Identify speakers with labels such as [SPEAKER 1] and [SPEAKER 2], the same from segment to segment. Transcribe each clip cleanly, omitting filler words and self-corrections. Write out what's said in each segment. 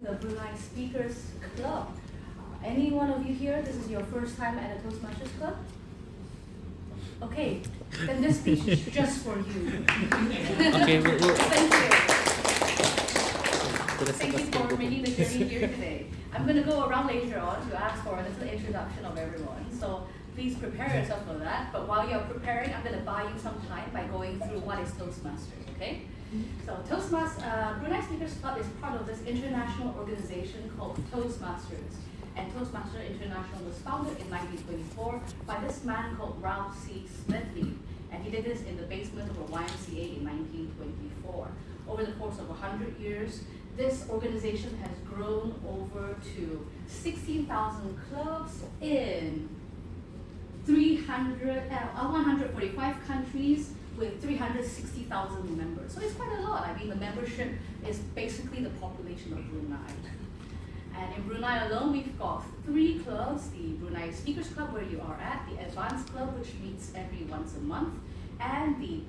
[SPEAKER 1] The Brunei Speakers Club. Any one of you here, this is your first time at a Toastmasters Club? Okay, then this speech is just for you.
[SPEAKER 2] Okay,
[SPEAKER 1] Thank you. Thank you for making the journey here today. I'm going to go around later on to ask for a little introduction of everyone. So please prepare yourself for that. But while you're preparing, I'm going to buy you some time by going through what is Toastmasters, okay? So Brunei Speakers Club is part of this international organization called Toastmasters. And Toastmaster International was founded in 1924 by this man called Ralph C. Smedley. And he did this in the basement of a YMCA in 1924. Over the course of 100 years, this organization has grown over to 16,000 clubs in 145 countries with 360,000 members. So it's quite a lot. I mean, the membership is basically the population of Brunei. And in Brunei alone, we've got 3 clubs: the Brunei Speakers Club, where you are at, the Advanced Club, which meets every once a month, and the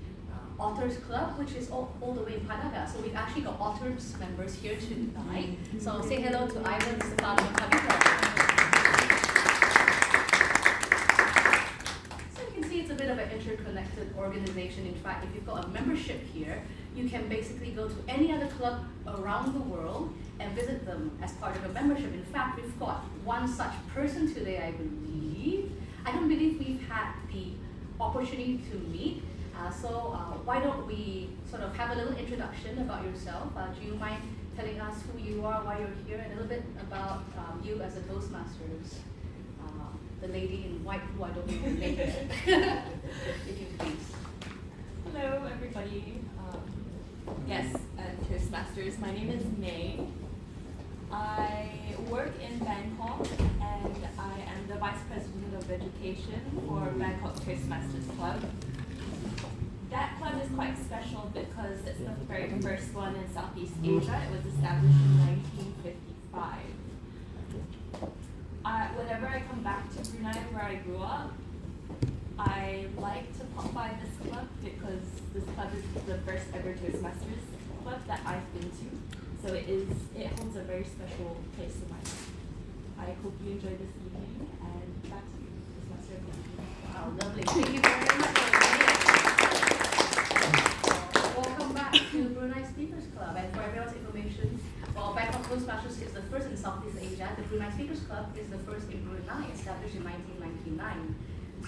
[SPEAKER 1] Otters Club, which is all the way in Panaga. So we've actually got Otters members here tonight. So say hello to Ivan, Stefan, and Kavita. It's a bit of an interconnected organization. In fact, if you've got a membership here, you can basically go to any other club around the world and visit them as part of a membership. In fact, we've got one such person today, I believe. I don't believe we've had the opportunity to meet. So why don't we sort of have a little introduction about yourself? Do you mind telling us who you are, why you're here, and a little bit about you as a Toastmasters? The lady in white who I don't know her name. If you please.
[SPEAKER 3] Hello, everybody. Yes, Toastmasters. My name is May. I work in Bangkok, and I am the Vice President of Education for Bangkok Toastmasters Club. That club is quite special because it's the very first one in Southeast Asia. It was established in 1955. Whenever I come back to Brunei, where I grew up, I like to pop by this club because this club is the first ever Toastmasters club that I've been to. So it holds a very special place in my life. I hope you enjoy this evening, and back to you, Toastmaster.
[SPEAKER 1] Wow, lovely. Thank you very much. Welcome back to Brunei Speakers Club. And for everyone's information, while Bangkok Toastmasters is the first in Southeast Asia, the Brunei Speakers Club is the first in Brunei, established in 1999.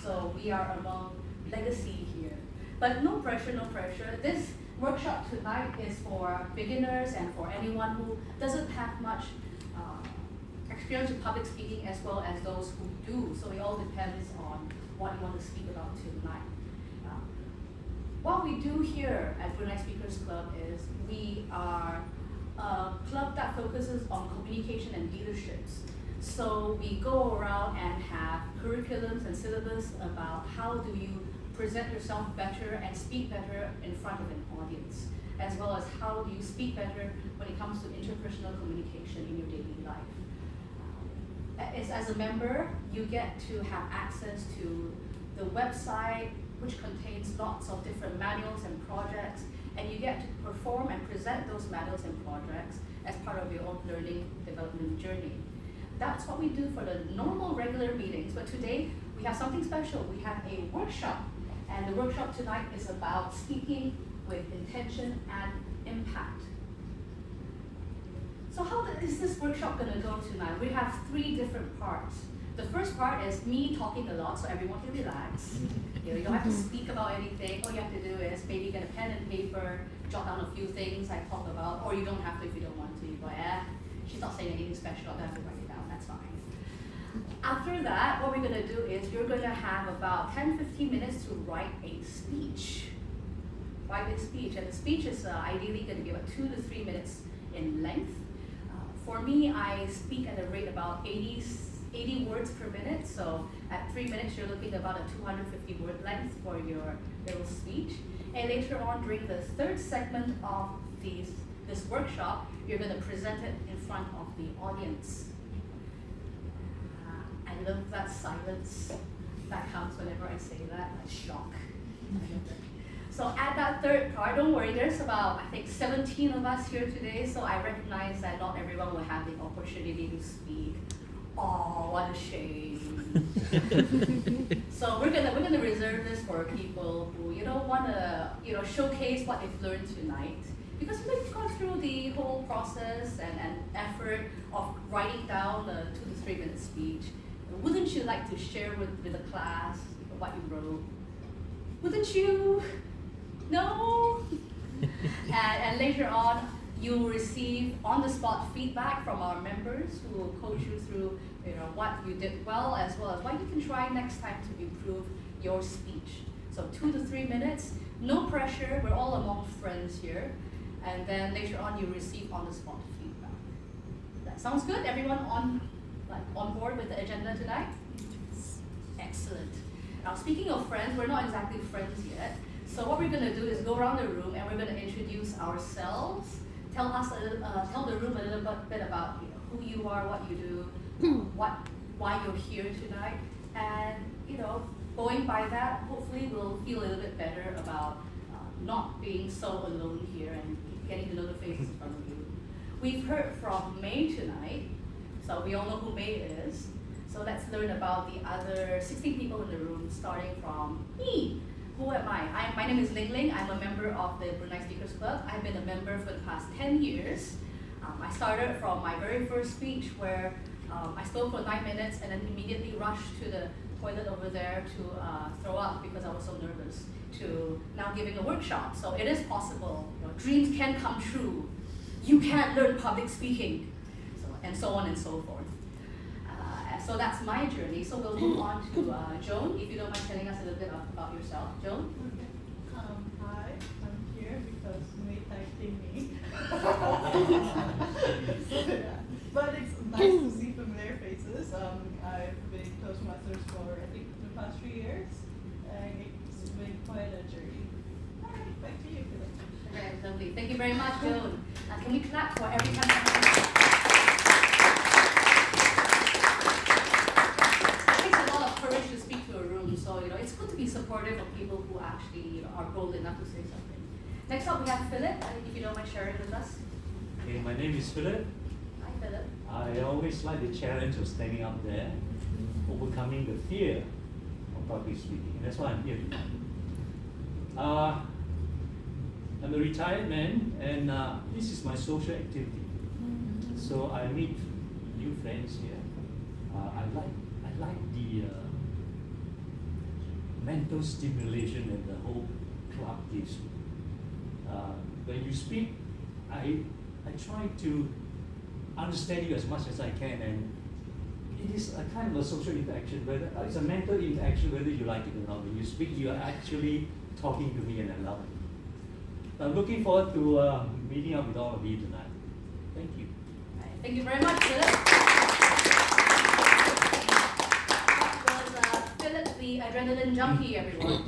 [SPEAKER 1] So we are among legacy here. But no pressure, no pressure. This workshop tonight is for beginners and for anyone who doesn't have much experience with public speaking, as well as those who do. So it all depends on what you want to speak about tonight. What we do here at Brunei Speakers Club is we are a club that focuses on communication and leaderships. So we go around and have curriculums and syllabus about how do you present yourself better and speak better in front of an audience, as well as how do you speak better when it comes to interpersonal communication in your daily life. As a member, you get to have access to the website, which contains lots of different manuals and projects, and you get to perform and present those manuals and projects as part of your own learning development journey. That's what we do for the normal regular meetings, but today we have something special. We have a workshop, and the workshop tonight is about speaking with intention and impact. So how is this workshop going to go tonight? We have 3 different parts. The first part is me talking a lot, so everyone can relax. You don't have to speak about anything. All you have to do is maybe get a pen and paper, jot down a few things I talk about, or you don't have to if you don't want to. You go, she's not saying anything special, I don't have to write it down, that's fine. After that, what we're going to do is you're going to have about 10-15 minutes to write a speech. And the speech is ideally going to be about 2 to 3 minutes in length. For me, I speak at a rate about 80 words per minute, so at 3 minutes you're looking at about a 250 word length for your little speech. And later on, during the 3rd segment of this workshop, you're going to present it in front of the audience. I love that silence that comes whenever I say that shock. So at that third card, don't worry, there's about, I think, 17 of us here today, so I recognize that not everyone will have the opportunity to speak. Oh, what a shame. So we're gonna reserve this for people who wanna showcase what they've learned tonight. Because we've gone through the whole process and effort of writing down a 2 to 3 minute speech. Wouldn't you like to share with the class what you wrote? Wouldn't you? No? and later on, you will receive on-the-spot feedback from our members who will coach you through what you did well as what you can try next time to improve your speech. So 2 to 3 minutes, no pressure, we're all among friends here. And then later on, you receive on-the-spot feedback. That sounds good? Everyone on board with the agenda tonight? Excellent. Now, speaking of friends, we're not exactly friends yet. So what we're going to do is go around the room and we're going to introduce ourselves. Tell the room a little bit about who you are, what you do, why you're here tonight, and going by that, hopefully we'll feel a little bit better about not being so alone here and getting to know the faces in front of you. We've heard from May tonight, so we all know who May is. So let's learn about the other 16 people in the room, starting from me. Who am I? My name is Ling Ling. I'm a member of the Brunei Speakers Club. I've been a member for the past 10 years. I started from my very first speech where I spoke for 9 minutes and then immediately rushed to the toilet over there to throw up because I was so nervous, to now giving a workshop. So it is possible. Dreams can come true. You can learn public speaking, and so on and so forth. So that's my journey. So we'll move on to Joan, if you don't mind telling us a little bit about yourself. Joan?
[SPEAKER 2] Hi, I'm here because May typed me. But it's nice to see familiar faces. I've been toastmasters for I think the past 3 years, and it's been quite a journey. All right, back to you, Philip.
[SPEAKER 1] Okay, lovely. Thank you very much, Joan. Can we clap for every time? Courage to speak to a room, so it's good to be supportive of people who actually are bold enough to say something. Next up, we have Philip. If you don't mind sharing with us.
[SPEAKER 4] Okay, my name is Philip.
[SPEAKER 1] Hi, Philip.
[SPEAKER 4] I always like the challenge of standing up there, overcoming the fear of public speaking. That's why I'm here tonight. I'm a retired man, and this is my social activity. So I meet new friends here. I like the mental stimulation that the whole club gives me. When you speak, I try to understand you as much as I can, and it is a kind of a social interaction, whether it's a mental interaction, whether you like it or not. When you speak, you are actually talking to me, and I love it. I'm looking forward to meeting up with all of you tonight. Thank you.
[SPEAKER 1] Thank you very much, Philip. Philip, the adrenaline junkie, everyone.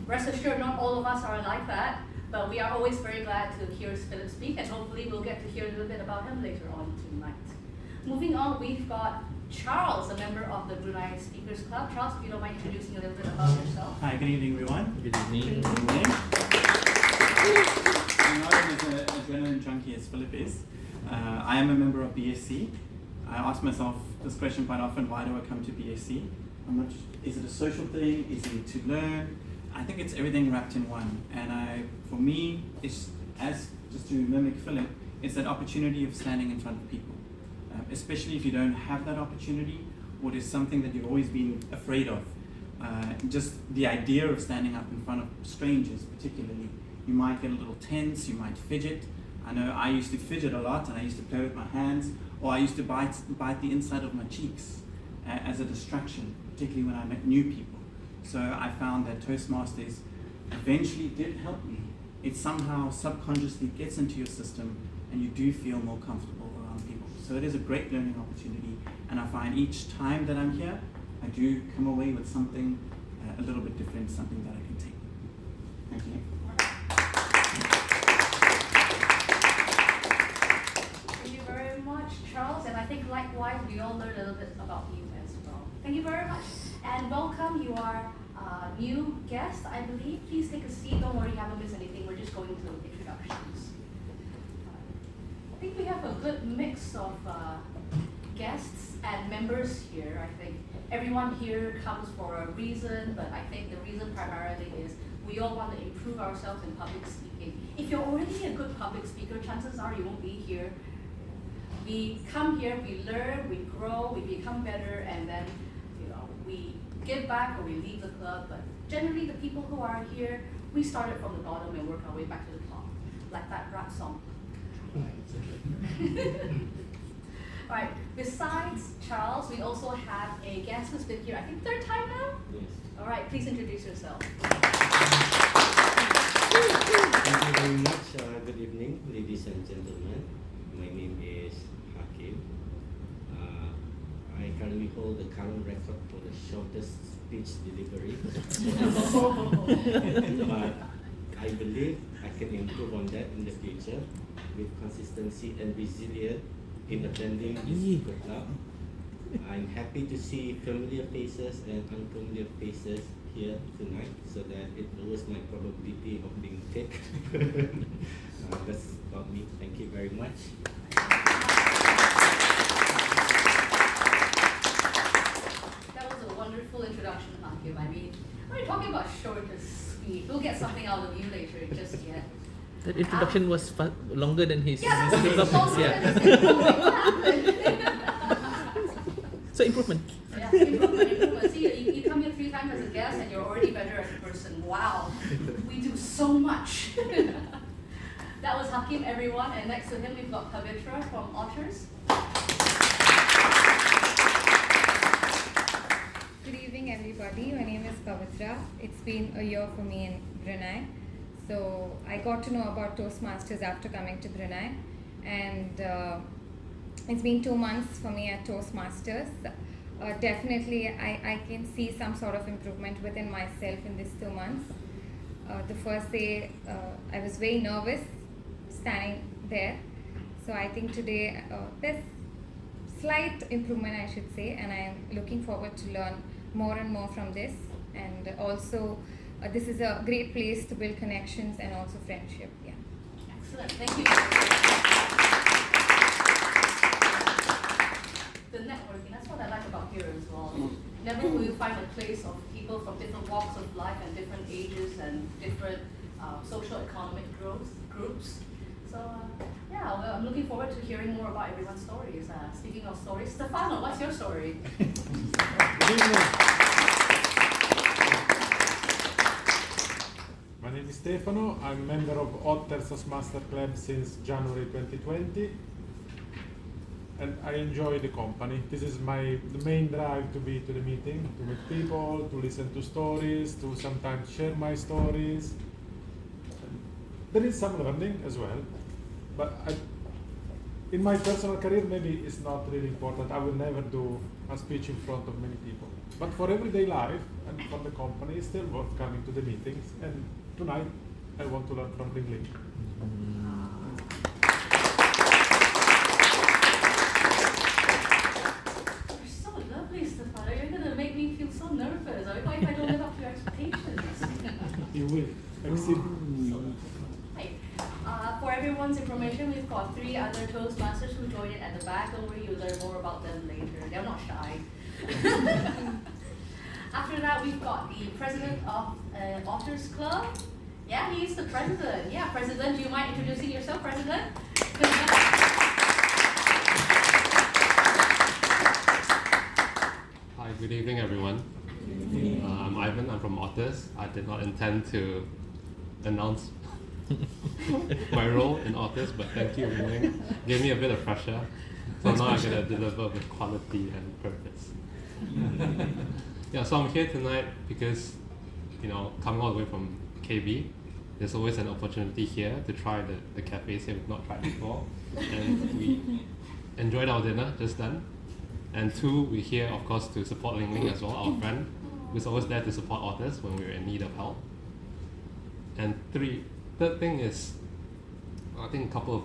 [SPEAKER 1] Rest assured, not all of us are like that, but we are always very glad to hear Philip speak, and hopefully we'll get to hear a little bit about him later on tonight. Moving on, we've got Charles, a member of the Brunei Speakers Club. Charles, if you don't mind introducing a little bit about yourself.
[SPEAKER 5] Hi, good evening, everyone.
[SPEAKER 6] Good evening.
[SPEAKER 5] Good evening. I'm not as an adrenaline junkie as Philip is. I am a member of BSC. I ask myself this question quite often: why do I come to BSC? Is it a social thing? Is it to learn? I think it's everything wrapped in one. And for me, it's just to mimic Philip, it's that opportunity of standing in front of people. Especially if you don't have that opportunity, or it is something that you've always been afraid of. Just the idea of standing up in front of strangers, particularly, you might get a little tense, you might fidget. I know I used to fidget a lot, and I used to play with my hands, or I used to bite the inside of my cheeks as a distraction, particularly when I met new people. So I found that Toastmasters eventually did help me. It somehow subconsciously gets into your system, and you do feel more comfortable around people. So it is a great learning opportunity, and I find each time that I'm here, I do come away with something a little bit different, something that I can take. Thank you.
[SPEAKER 1] Thank you very much, Charles, and I think likewise we all learned a little bit about you as well. Thank you very much, and welcome. You are new guest, I believe. Please take a seat. Don't worry, you haven't missed anything. We're just going through introductions. I think we have a good mix of guests and members here. I think everyone here comes for a reason, but I think the reason primarily is we all want to improve ourselves in public speaking. If you're already a good public speaker, chances are you won't be here. We come here, we learn, we grow, we become better, and then we give back or we leave the club. But generally, the people who are here, we started from the bottom and work our way back to the top, like that rap song. All right. Besides Charles, we also have a guest who's been here, I think, third time now?
[SPEAKER 6] Yes.
[SPEAKER 1] All right, please introduce yourself.
[SPEAKER 6] Thank you very much. Good evening, ladies and gentlemen. My name is Hakim. I currently hold the current record for the shortest speech delivery. But I believe I can improve on that in the future with consistency and resilience in attending this super club. I'm happy to see familiar faces and unfamiliar faces here tonight, so that it lowers my probability of being picked. That's about me. Thank you very much.
[SPEAKER 1] That was a wonderful introduction, Hakim. I mean, when you're talking about short and sweet, we'll get something out of you later, just yet.
[SPEAKER 7] That introduction was longer than his.
[SPEAKER 1] Yeah,
[SPEAKER 7] his
[SPEAKER 1] that's longer
[SPEAKER 7] yeah.
[SPEAKER 1] than his improvement.
[SPEAKER 7] So improvement.
[SPEAKER 1] Yeah, improvement. See, you come here 3 times as a guest and you're already better as a person. Wow, we do so much. That was Hakim, everyone, and next to him we've got Pavitra from Otters.
[SPEAKER 8] Good evening, everybody. My name is Pavitra. It's been a year for me in Brunei. So I got to know about Toastmasters after coming to Brunei, and it's been 2 months for me at Toastmasters. Definitely, I can see some sort of improvement within myself in these 2 months. The first day, I was very nervous standing there. So I think today there's slight improvement, I should say, and I am looking forward to learn more and more from this. And also, this is a great place to build connections and also friendship. Yeah.
[SPEAKER 1] Excellent, thank you. The networking, that's what I like about here as well. Never will you find a place of people from different walks of life and different ages and different social economic groups. So yeah, well, I'm looking forward to hearing more about everyone's stories. Speaking of stories, Stefano, what's your story?
[SPEAKER 9] Good evening. My name is Stefano. I'm a member of Otters Toastmaster Club since January 2020, and I enjoy the company. This is the main drive to be to the meeting, to meet people, to listen to stories, to sometimes share my stories. There is some learning as well, but in my personal career maybe it's not really important. I will never do a speech in front of many people. But for everyday life and for the company, it's still worth coming to the meetings. And tonight, I want to learn from English.
[SPEAKER 1] You're so lovely, Stefano. You're going to make me feel so nervous. What if I don't live up to your expectations?
[SPEAKER 9] You will exceed.
[SPEAKER 1] Right. For everyone's information, we've got 3 other Toastmasters who joined in at the back. Don't worry, you'll learn more about them later. They're not shy. After that, we've got the president of Otters Club. Yeah, he's the president. Yeah, President, do you mind introducing yourself, President?
[SPEAKER 10] Hi, good evening, everyone. I'm Ivan. I'm from Otters. I did not intend to announce my role in Otters, but thank you, Wing. Gave me a bit of pressure. So now I'm going to deliver with quality and purpose. Yeah, so I'm here tonight because, coming all the way from KB, there's always an opportunity here to try the cafes here we've not tried before. And we enjoyed our dinner just done. And 2, we're here, of course, to support Ling Ling as well, our friend, who's always there to support Otters when we're in need of help. And third thing is, I think a couple of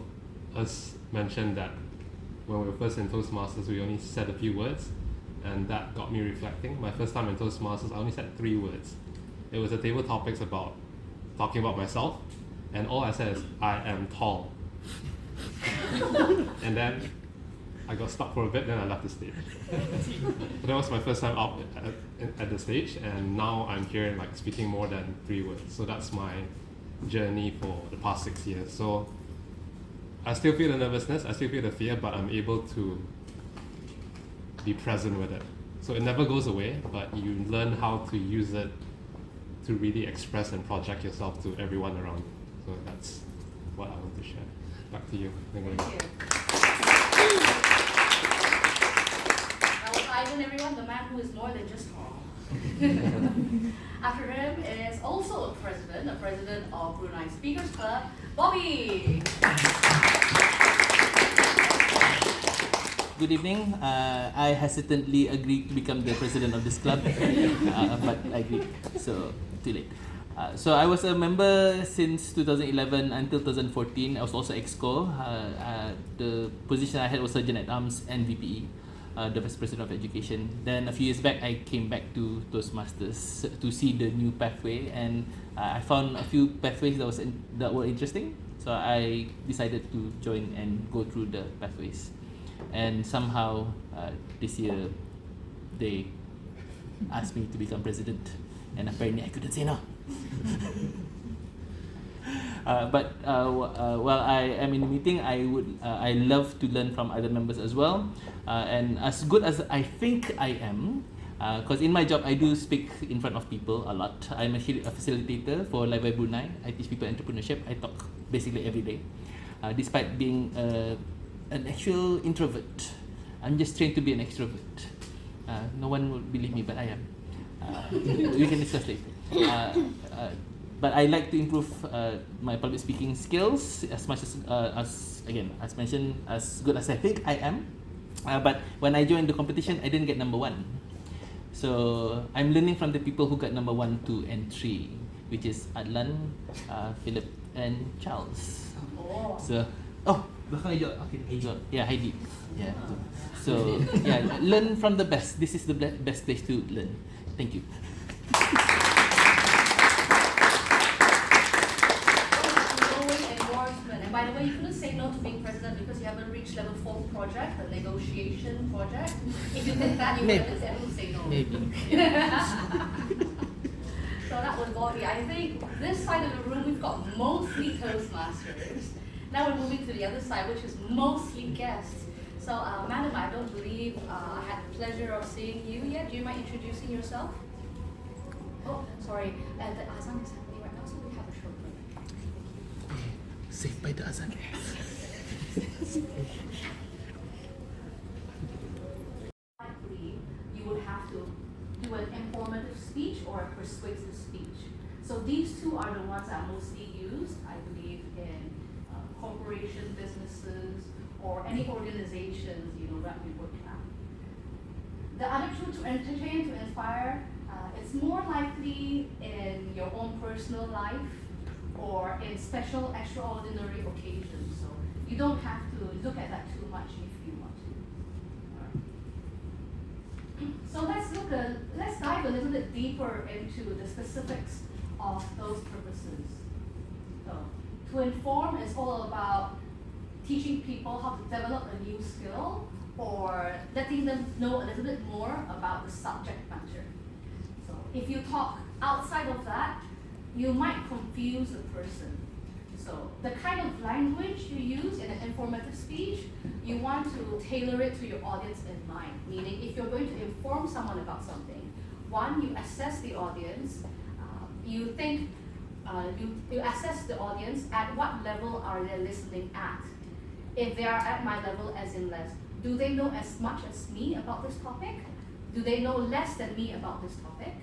[SPEAKER 10] us mentioned that when we were first in Toastmasters, we only said a few words, and that got me reflecting. My first time in Toastmasters, I only said 3 words. It was a table topics about talking about myself, and all I said is, I am tall. And then I got stuck for a bit, then I left the stage. So that was my first time up at the stage, and now I'm here like speaking more than 3 words. So that's my journey for the past 6 years. So I still feel the nervousness, I still feel the fear, but I'm able to be present with it. So it never goes away, but you learn how to use it to really express and project yourself to everyone around you. So that's what I want to share. Back to you.
[SPEAKER 1] Thank you. That was Ivan, everyone, the man who is more than just tall. After him is also a president of Brunei Speakers Club, Bobby.
[SPEAKER 7] Good evening. I hesitantly agreed to become the president of this club, but I agreed, so too late. So I was a member since 2011 until 2014. I was also EXCO. The position I had was Surgeon at Arms and VPE, the Vice President of Education. Then a few years back, I came back to Toastmasters to see the new pathway, and I found a few pathways that were interesting. So I decided to join and go through the pathways. And somehow this year they asked me to become president, and apparently I couldn't say no. But while I am in the meeting, I love to learn from other members as well. And as good as I think I am, because in my job I do speak in front of people a lot. I'm actually a facilitator for Live by Brunei. I teach people entrepreneurship. I talk basically every day, despite being an actual introvert. I'm just trained to be an extrovert. No one will believe me, but I am. We can discuss later. But I like to improve my public speaking skills as much as mentioned, as good as I think I am. But when I joined the competition, I didn't get number 1. So I'm learning from the people who got number 1, 2, and 3, which is Adlan, Philip, and Charles.
[SPEAKER 1] Oh.
[SPEAKER 7] So, belakang hijau. Okay, hijau. Yeah, Heidi. Yeah. So, yeah, learn from the best. This is the best place to learn. Thank you.
[SPEAKER 1] And by the way, you couldn't say no to being president because you haven't reached level 4 project, the negotiation project. If you did that, you would have said, say no.
[SPEAKER 7] Maybe.
[SPEAKER 1] So that was Bobby. I think this side of the room, we've got mostly Toastmasters. Now we're moving to the other side, which is mostly guests. So, madam, I don't believe I had the pleasure of seeing you yet. Do you mind introducing yourself? Oh, sorry. The Azan is happening right now, so we have a short break.
[SPEAKER 7] Saved by the Azan.
[SPEAKER 1] Likely, you would have to do an informative speech or a persuasive speech. So these two are the ones that are mostly used, I believe, in corporation businesses or any organizations, that we work at. The other two, to entertain, to inspire, it's more likely in your own personal life or in special, extraordinary occasions. So you don't have to look at that too much if you want to. So let's dive a little bit deeper into the specifics of those purposes. So, to inform is all about teaching people how to develop a new skill or letting them know a little bit more about the subject matter. So if you talk outside of that, you might confuse the person. So the kind of language you use in an informative speech, you want to tailor it to your audience in mind. Meaning if you're going to inform someone about something, one, you assess the audience, you assess the audience at what level are they listening at. If they are at my level, as in less, do they know as much as me about this topic? Do they know less than me about this topic?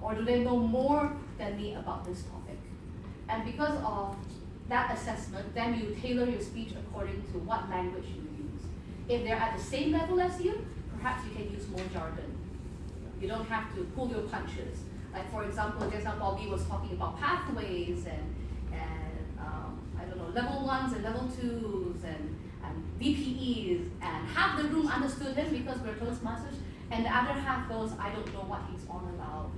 [SPEAKER 1] Or do they know more than me about this topic? And because of that assessment, then you tailor your speech according to what language you use. If they're at the same level as you, perhaps you can use more jargon. You don't have to pull your punches. Like for example, just now Bobby was talking about pathways and I don't know, level 1s and level 2s and VPEs, and half the room understood him because we're Toastmasters, and the other half goes, I don't know what he's on about.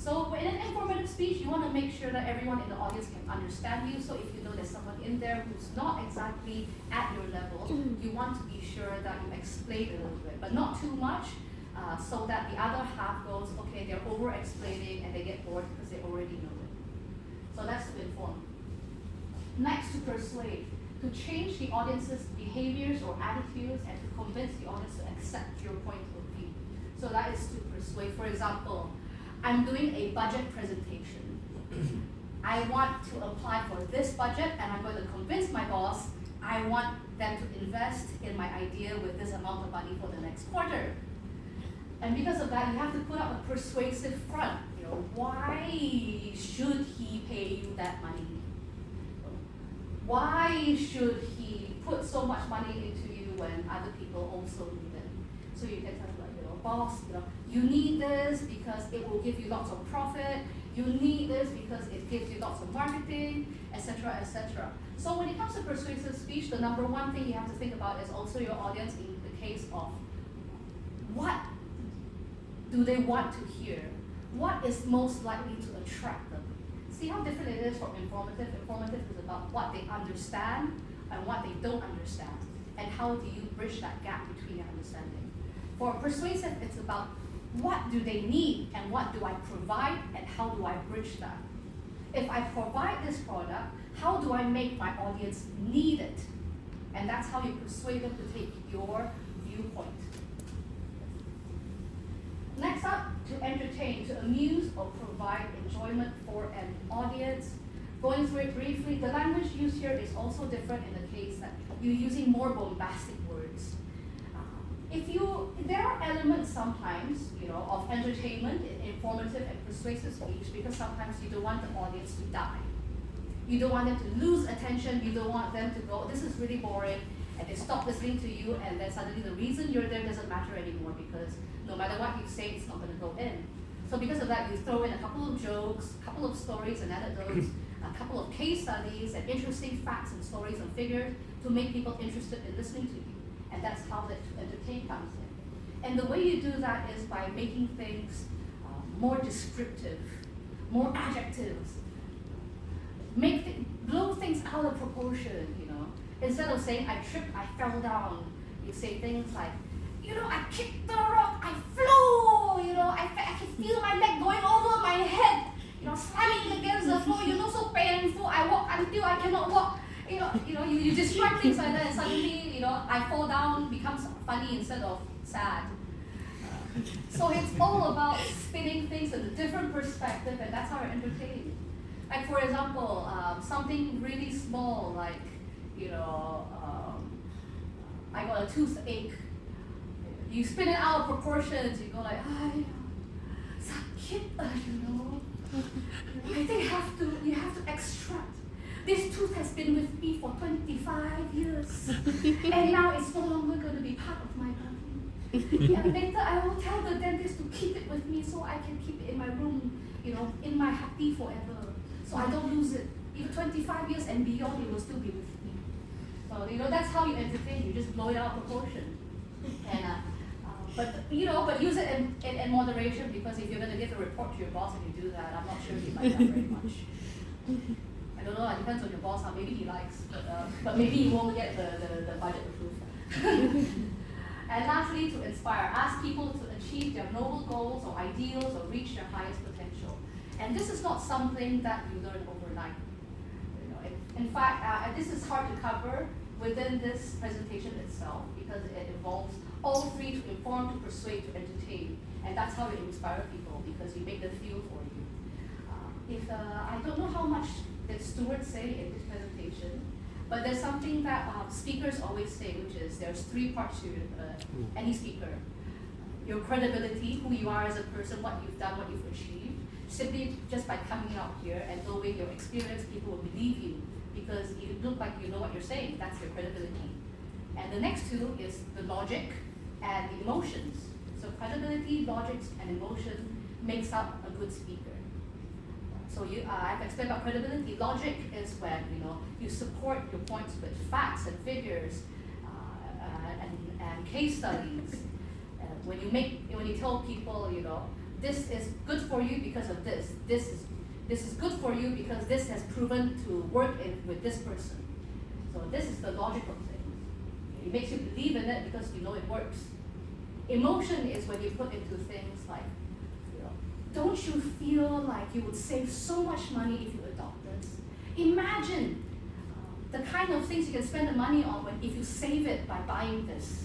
[SPEAKER 1] So in an informative speech, you want to make sure that everyone in the audience can understand you. So if you know there's someone in there who's not exactly at your level, you want to be sure that you explain a little bit, but not too much, so that the other half goes, okay, they're over-explaining and they get bored because they already know it. So that's to inform. Next, to persuade, to change the audience's behaviors or attitudes and to convince the audience to accept your point of view. So that is to persuade. For example, I'm doing a budget presentation. I want to apply for this budget and I'm going to convince my boss I want them to invest in my idea with this amount of money for the next quarter. And because of that, you have to put up a persuasive front. You know, why should he pay you that money? Why should he put so much money into you when other people also need it? So you can tell like, you know, boss, you need this because it will give you lots of profit. You need this because it gives you lots of marketing, etc., etc. So when it comes to persuasive speech, the number one thing you have to think about is also your audience in the case of what do they want to hear? What is most likely to attract them? See how different it is from informative? Informative is about what they understand and what they don't understand, and how do you bridge that gap between their understanding. For persuasive, it's about what do they need and what do I provide and how do I bridge that. If I provide this product, how do I make my audience need it? And that's how you persuade them to take your viewpoint. Next up, to entertain, to amuse or provide enjoyment for an audience. Going through it briefly, the language used here is also different in the case that you're using more bombastic words. There are elements sometimes, of entertainment in informative and persuasive speech, because sometimes you don't want the audience to die. You don't want them to lose attention. You don't want them to go, this is really boring, and they stop listening to you, and then suddenly the reason you're there doesn't matter anymore because no matter what you say, it's not going to go in. So because of that, you throw in a couple of jokes, a couple of stories and anecdotes, a couple of case studies and interesting facts and stories and figures to make people interested in listening to you. And that's how that to entertain comes in. And the way you do that is by making things more descriptive, more adjectives. Blow things out of proportion, Instead of saying, I tripped, I fell down, you say things like, I kicked the rock, I flew, I can feel my leg going over my head, slamming against the floor, so painful, I walk until I cannot walk. You describe things like that and suddenly, I fall down becomes funny instead of sad. So it's all about spinning things in a different perspective, and that's how you're entertaining. Like for example, something really small like, I got a toothache. You spin it out of proportions. You go like, sakit, I think you have to extract. This tooth has been with me for 25 years, and now it's no longer going to be part of my body. And later I will tell the dentist to keep it with me so I can keep it in my room, in my happy forever, so I don't lose it. Even 25 years and beyond, it will still be with me. So that's how you entertain. You just blow it out of proportion, and but use it in moderation, because if you're going to give a report to your boss and you do that, I'm not sure he likes that very much. I don't know. It depends on your boss. How maybe he likes, but maybe he won't get the budget approved. And lastly, to inspire, ask people to achieve their noble goals or ideals or reach their highest potential. And this is not something that you learn overnight. In fact, this is hard to cover within this presentation itself, because it involves all three: to inform, to persuade, to entertain. And that's how you inspire people, because you make them feel for you. I don't know how much did Stuart say in this presentation, but there's something that speakers always say, which is there's three parts to any speaker. Your credibility, who you are as a person, what you've done, what you've achieved. Simply just by coming out here and knowing your experience, people will believe you because you look like you know what you're saying. That's your credibility. And the next two is the logic and the emotions. So credibility, logic, and emotion makes up a good speaker. So I've explained about credibility. Logic is when you support your points with facts and figures and case studies. When you tell people this is good for you because of this. This is good for you because this has proven to work with this person. So this is the logical thing. It makes you believe in it because you know it works. Emotion is when you put into things like, don't you feel like you would save so much money if you adopt this? Imagine the kind of things you can spend the money on if you save it by buying this.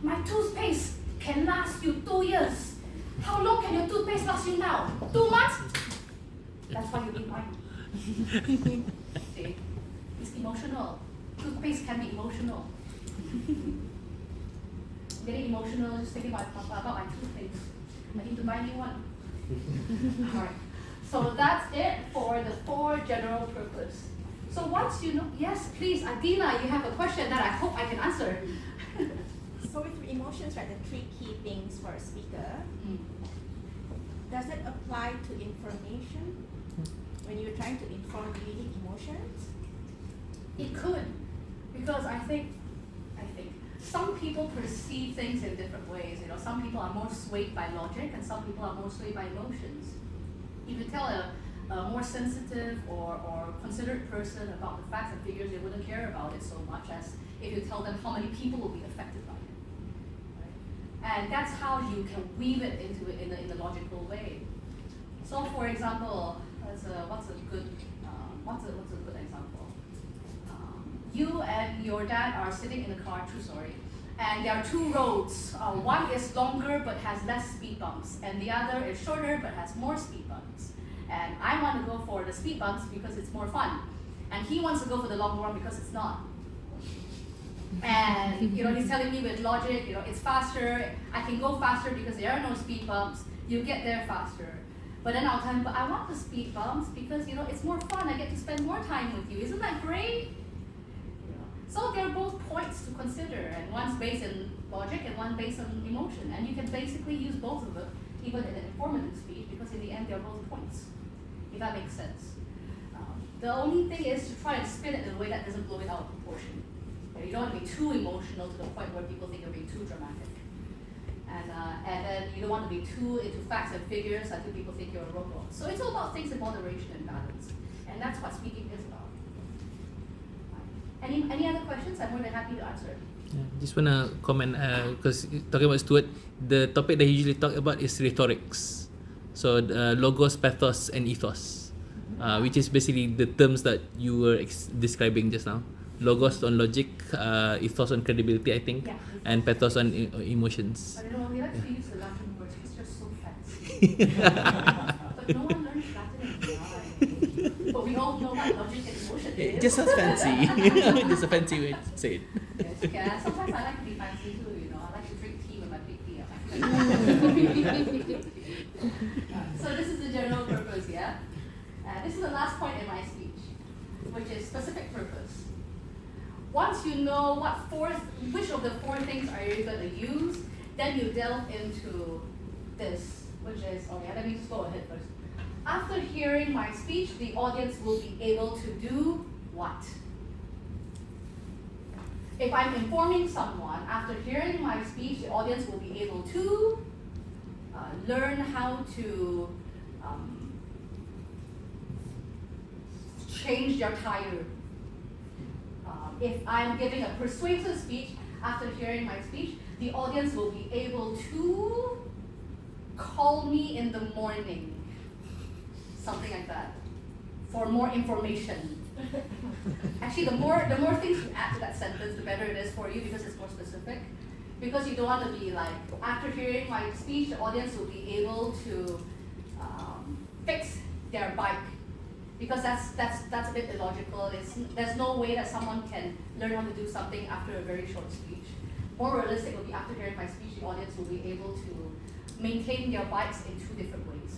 [SPEAKER 1] My toothpaste can last you 2 years. How long can your toothpaste last you now? 2 months? That's why you need mine. See? It's emotional. Toothpaste can be emotional. I'm getting emotional just thinking about my toothpaste. I need to buy a new one. Alright. So that's it for the 4 general purpose. So once you know, yes, please, Adina, you have a question that I hope I can answer.
[SPEAKER 11] So with emotions, right, the 3 key things for a speaker, does it apply to information? When you're trying to inform, do you need emotions?
[SPEAKER 1] It could, because I think some people perceive things in different ways. Some people are more swayed by logic, and some people are more swayed by emotions. If you tell a more sensitive or considerate person about the facts and figures, they wouldn't care about it so much as if you tell them how many people will be affected by it. Right? And that's how you can weave it into it in a logical way. So, for example, what's a good example? You and your dad are sitting in a car, true story, and there are 2 roads. One is longer but has less speed bumps, and the other is shorter but has more speed bumps. And I want to go for the speed bumps because it's more fun, and he wants to go for the longer one because it's not. And he's telling me with logic, it's faster. I can go faster because there are no speed bumps. You get there faster. But then I'll tell him, but I want the speed bumps because it's more fun. I get to spend more time with you. Isn't that great? So they're both points to consider, and one's based in logic and one based on emotion. And you can basically use both of them, even in an informative speech, because in the end they're both points, if that makes sense. The only thing is to try and spin it in a way that doesn't blow it out of proportion. You don't want to be too emotional to the point where people think you're being too dramatic. And then you don't want to be too into facts and figures until people think you're a robot. So it's all about things in moderation and balance. And that's what speaking is about. Any other questions? I'm more than happy to answer.
[SPEAKER 7] Just wanna comment because talking about Stuart, the topic that he usually talk about is rhetorics. So logos, pathos, and ethos, which is basically the terms that you were describing just now. Logos on logic, ethos on credibility, I think, and pathos on emotions.
[SPEAKER 1] I don't know, we like to use the Latin words, it's just so fancy. But no one learns Latin in July. But we all know what logic and emotion is.
[SPEAKER 7] It just sounds fancy. Just a fancy way to say it.
[SPEAKER 1] Yes, yeah. Sometimes I like to be fancy too, I like to drink tea with my big tea. So this is the general purpose, yeah? This is the last point in my speech, which is specific purpose. Once you know which of the 4 things are you going to use, then you delve into this, which is, let me just go ahead first. After hearing my speech, the audience will be able to do what? If I'm informing someone, after hearing my speech, the audience will be able to learn how to change their tire. If I'm giving a persuasive speech, after hearing my speech, the audience will be able to call me in the morning, something like that, for more information. Actually, the more things you add to that sentence, the better it is for you because it's more specific. Because you don't want to be like, after hearing my speech, the audience will be able to fix their bike. Because that's a bit illogical. There's no way that someone can learn how to do something after a very short speech. More realistic would be after hearing my speech, the audience will be able to maintain their bikes in 2 different ways.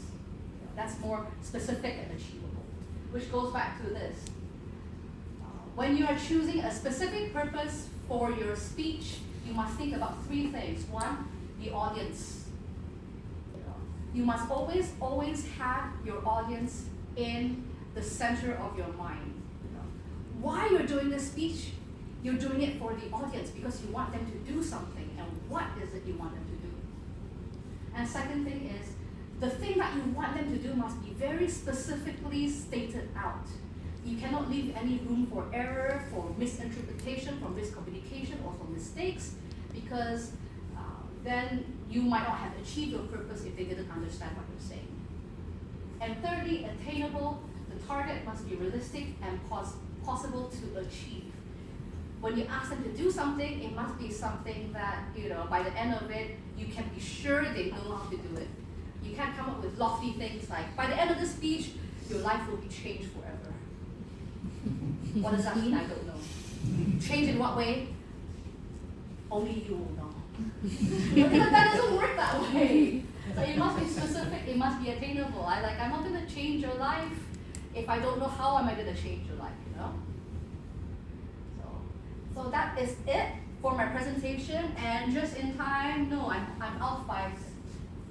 [SPEAKER 1] That's more specific and achievable. Which goes back to this. When you are choosing a specific purpose for your speech, you must think about 3 things. 1, the audience. You must always have your audience in the center of your mind. Why you're doing this speech? You're doing it for the audience because you want them to do something. And what is it you want them to do? And second thing is, the thing that you want them to do must be very specifically stated out. You cannot leave any room for error, for misinterpretation, for miscommunication, or for mistakes, because then you might not have achieved your purpose if they didn't understand what you're saying. And thirdly, attainable. The target must be realistic and possible to achieve. When you ask them to do something, it must be something that, by the end of it, you can be sure they know how to do it. You can't come up with lofty things like, by the end of the speech, your life will be changed forever. What does that mean? I don't know. Change in what way? Only you will know. That doesn't work that way. So it must be specific, it must be attainable. I'm not going to change your life if I don't know how am I going to change your life, So that is it for my presentation, and just in time, no, I'm out by,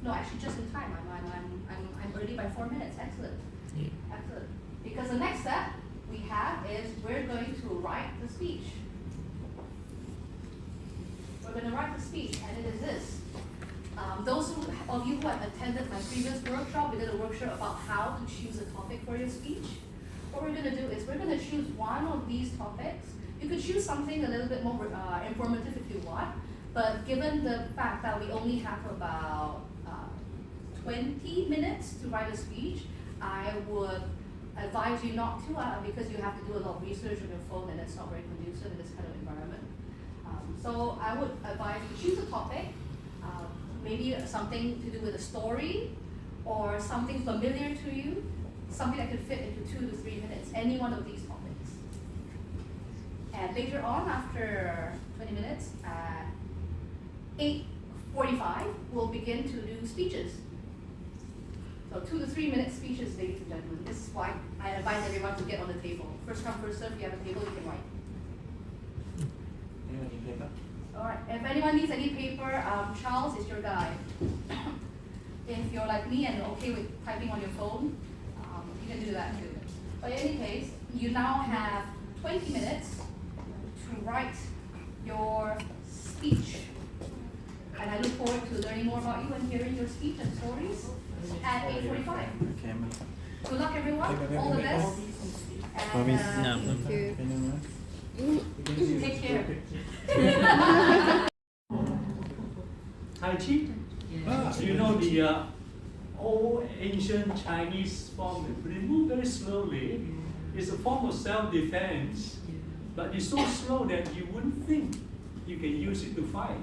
[SPEAKER 1] no, actually just in time, I'm early by 4 minutes, excellent.
[SPEAKER 7] Yeah.
[SPEAKER 1] Excellent. Because the next step we have is we're going to write the speech. We're going to write the speech, and it is this. Those of you who have attended my previous workshop, we did a workshop about how to choose a topic for your speech. What we're going to do is we're going to choose one of these topics. You could choose something a little bit more informative if you want, but given the fact that we only have about 20 minutes to write a speech, I would advise you not to, because you have to do a lot of research on your phone and it's not very conducive in this kind of environment. So I would advise you choose a topic, maybe something to do with a story or something familiar to you, something that could fit into 2 to 3 minutes, any one of these topics. And later on, after 20 minutes, at 8:45, we'll begin to do speeches. So 2 to 3 minute speeches, ladies and gentlemen. This is why I advise everyone to get on the table. First come, first serve. If you have a table, you can write.
[SPEAKER 5] Anyone need paper?
[SPEAKER 1] All right. If anyone needs any paper, Charles is your guy. If you're like me and okay with typing on your phone, you can do that too. But in any case, you now have 20 minutes to write your speech. And I look forward to learning more about you and hearing your speech and stories at 8:45.
[SPEAKER 5] Okay, I'm
[SPEAKER 1] Good luck, everyone. All the best. And,
[SPEAKER 7] No.
[SPEAKER 8] Thank you.
[SPEAKER 1] take care.
[SPEAKER 4] Tai Chi? You know the old ancient Chinese form, they move very slowly. It's a form of self-defense, but it's so slow that you wouldn't think you can use it to fight.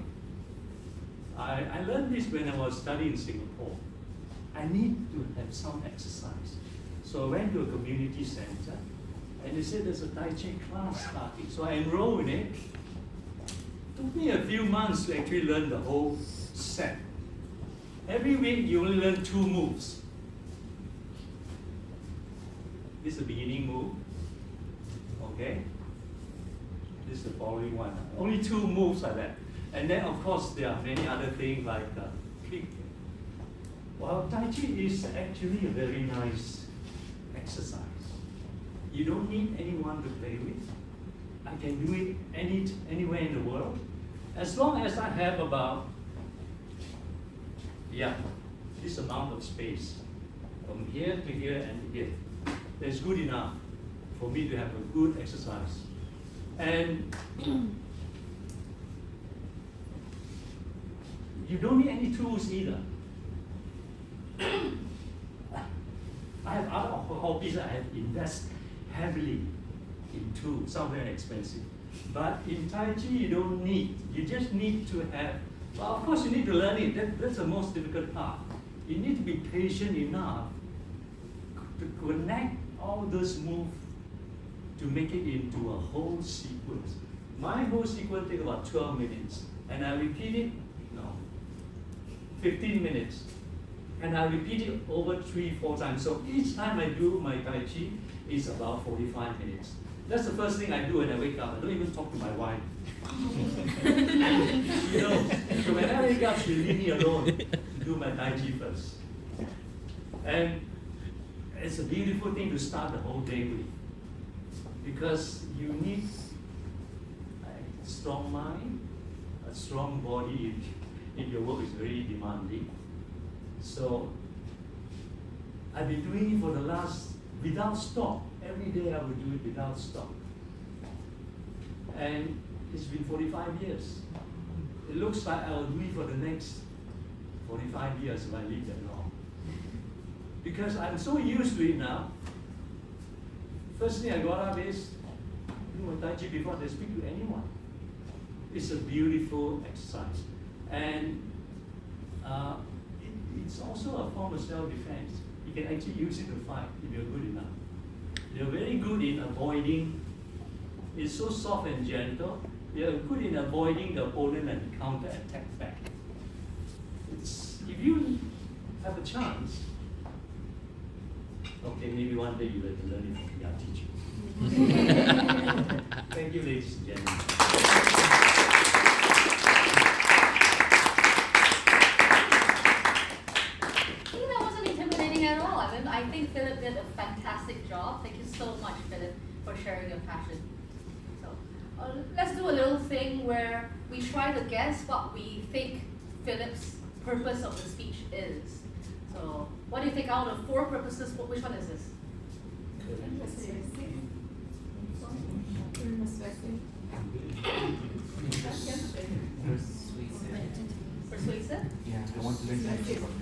[SPEAKER 4] I learned this when I was studying in Singapore. I need to have some exercise. So I went to a community center and they said there's a Tai Chi class starting. So I enrolled in it. It took me a few months to actually learn the whole set. Every week you only learn 2 moves. This is the beginning move. Okay? This is the following one. Only 2 moves like that. And then of course there are many other things like kick. Well, Tai Chi is actually a very nice exercise. You don't need anyone to play with. I can do it anywhere in the world. As long as I have about, this amount of space. From here to here and to here. That's good enough for me to have a good exercise. And you don't need any tools either. I have other hobbies that I have invested heavily into, some very expensive. But in Tai Chi, you don't need. You just need to have, well, of course you need to learn it. That's the most difficult part. You need to be patient enough to connect all those moves to make it into a whole sequence. My whole sequence takes about 12 minutes. And I repeat it, 15 minutes. And I repeat it over 3-4 times. So each time I do my Tai Chi, it's about 45 minutes. That's the first thing I do when I wake up. I don't even talk to my wife. So when I wake up, she leave me alone to do my Tai Chi first. And it's a beautiful thing to start the whole day with. Because you need a strong mind, a strong body if your work is very demanding. So I've been doing it for the last, without stop. Every day I would do it without stop. And it's been 45 years. It looks like I will do it for the next 45 years if I live that long. Because I'm so used to it now. First thing I got up is, Tai Chi before they speak to anyone. It's a beautiful exercise. And it's also a form of self-defense. You can actually use it to fight if you're good enough. You're very good in avoiding. It's so soft and gentle. You're good in avoiding the opponent and counter-attack back. If you have a chance, okay, maybe one day you will learn it from your teacher. Thank you, ladies and gentlemen.
[SPEAKER 1] That wasn't intimidating at all. I think Philip did a fantastic job. Thank you so much, Philip, for sharing your passion. So let's do a little thing where we try to guess what we think Philip's purpose of the speech is. So what do you think out of 4 purposes, which one is this? Persuasive?
[SPEAKER 12] Yeah, I want to learn Tai Chi from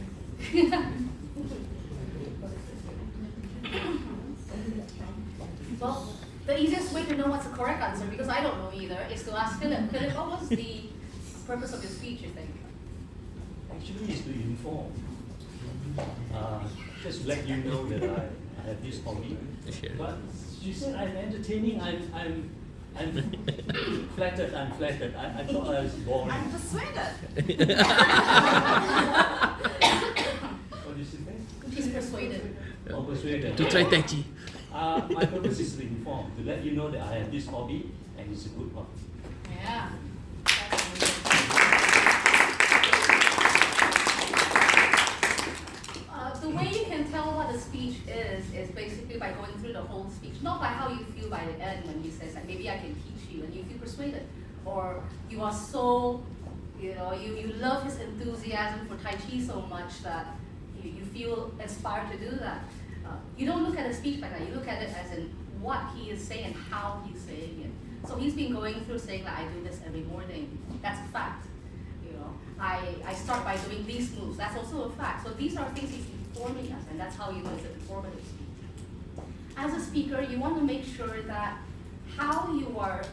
[SPEAKER 12] him.
[SPEAKER 1] Well, the easiest way to know what's the correct answer, because I don't know either, is to ask Philip. Philip, what was the purpose of your speech, you think?
[SPEAKER 4] Actually, it's to inform. Just to let you know that I have this hobby. But she said I'm entertaining, I'm flattered, I'm flattered. I thought I was boring.
[SPEAKER 11] I'm persuaded.
[SPEAKER 4] What did you say?
[SPEAKER 1] She's persuaded.
[SPEAKER 4] Oh, persuaded.
[SPEAKER 7] To try Tai Chi.
[SPEAKER 4] My purpose is to inform, to let you know that I have this hobby and it's a good hobby.
[SPEAKER 1] Yeah. The way you can tell what a speech is basically by going through the whole speech, not by how you feel by the end when he says, like, maybe I can teach you, and you feel persuaded, or you are so, you love his enthusiasm for Tai Chi so much that you feel inspired to do that. You don't look at a speech like that. You look at it as in what he is saying and how he's saying it. So he's been going through saying that I do this every morning. That's a fact. I start by doing these moves. That's also a fact. So these are things he's informing us, and that's how you know it's an informative speech. As a speaker, you want to make sure that how you are,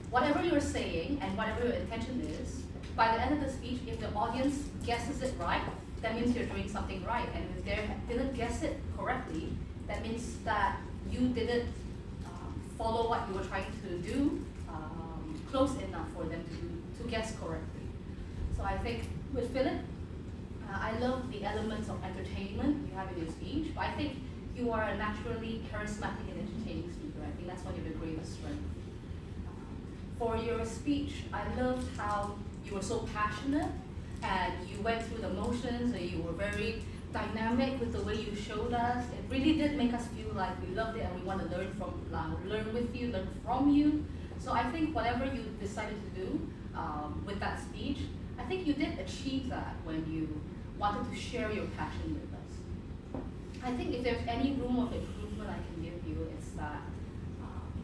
[SPEAKER 1] whatever you're saying and whatever your intention is, by the end of the speech, if the audience guesses it right, that means you're doing something right. And if they didn't guess it correctly, that means that you didn't follow what you were trying to do close enough for them to guess correctly. So I think with Philip, I love the elements of entertainment you have in your speech, but I think you are a naturally charismatic and entertaining speaker. I think that's one of your greatest strengths. For your speech, I loved how you were so passionate and you went through the motions and you were very dynamic with the way you showed us. It really did make us feel like we loved it and we want to learn with you, learn from you. So I think whatever you decided to do with that speech, I think you did achieve that when you wanted to share your passion with us. I think if there's any room of improvement I can give you, it's that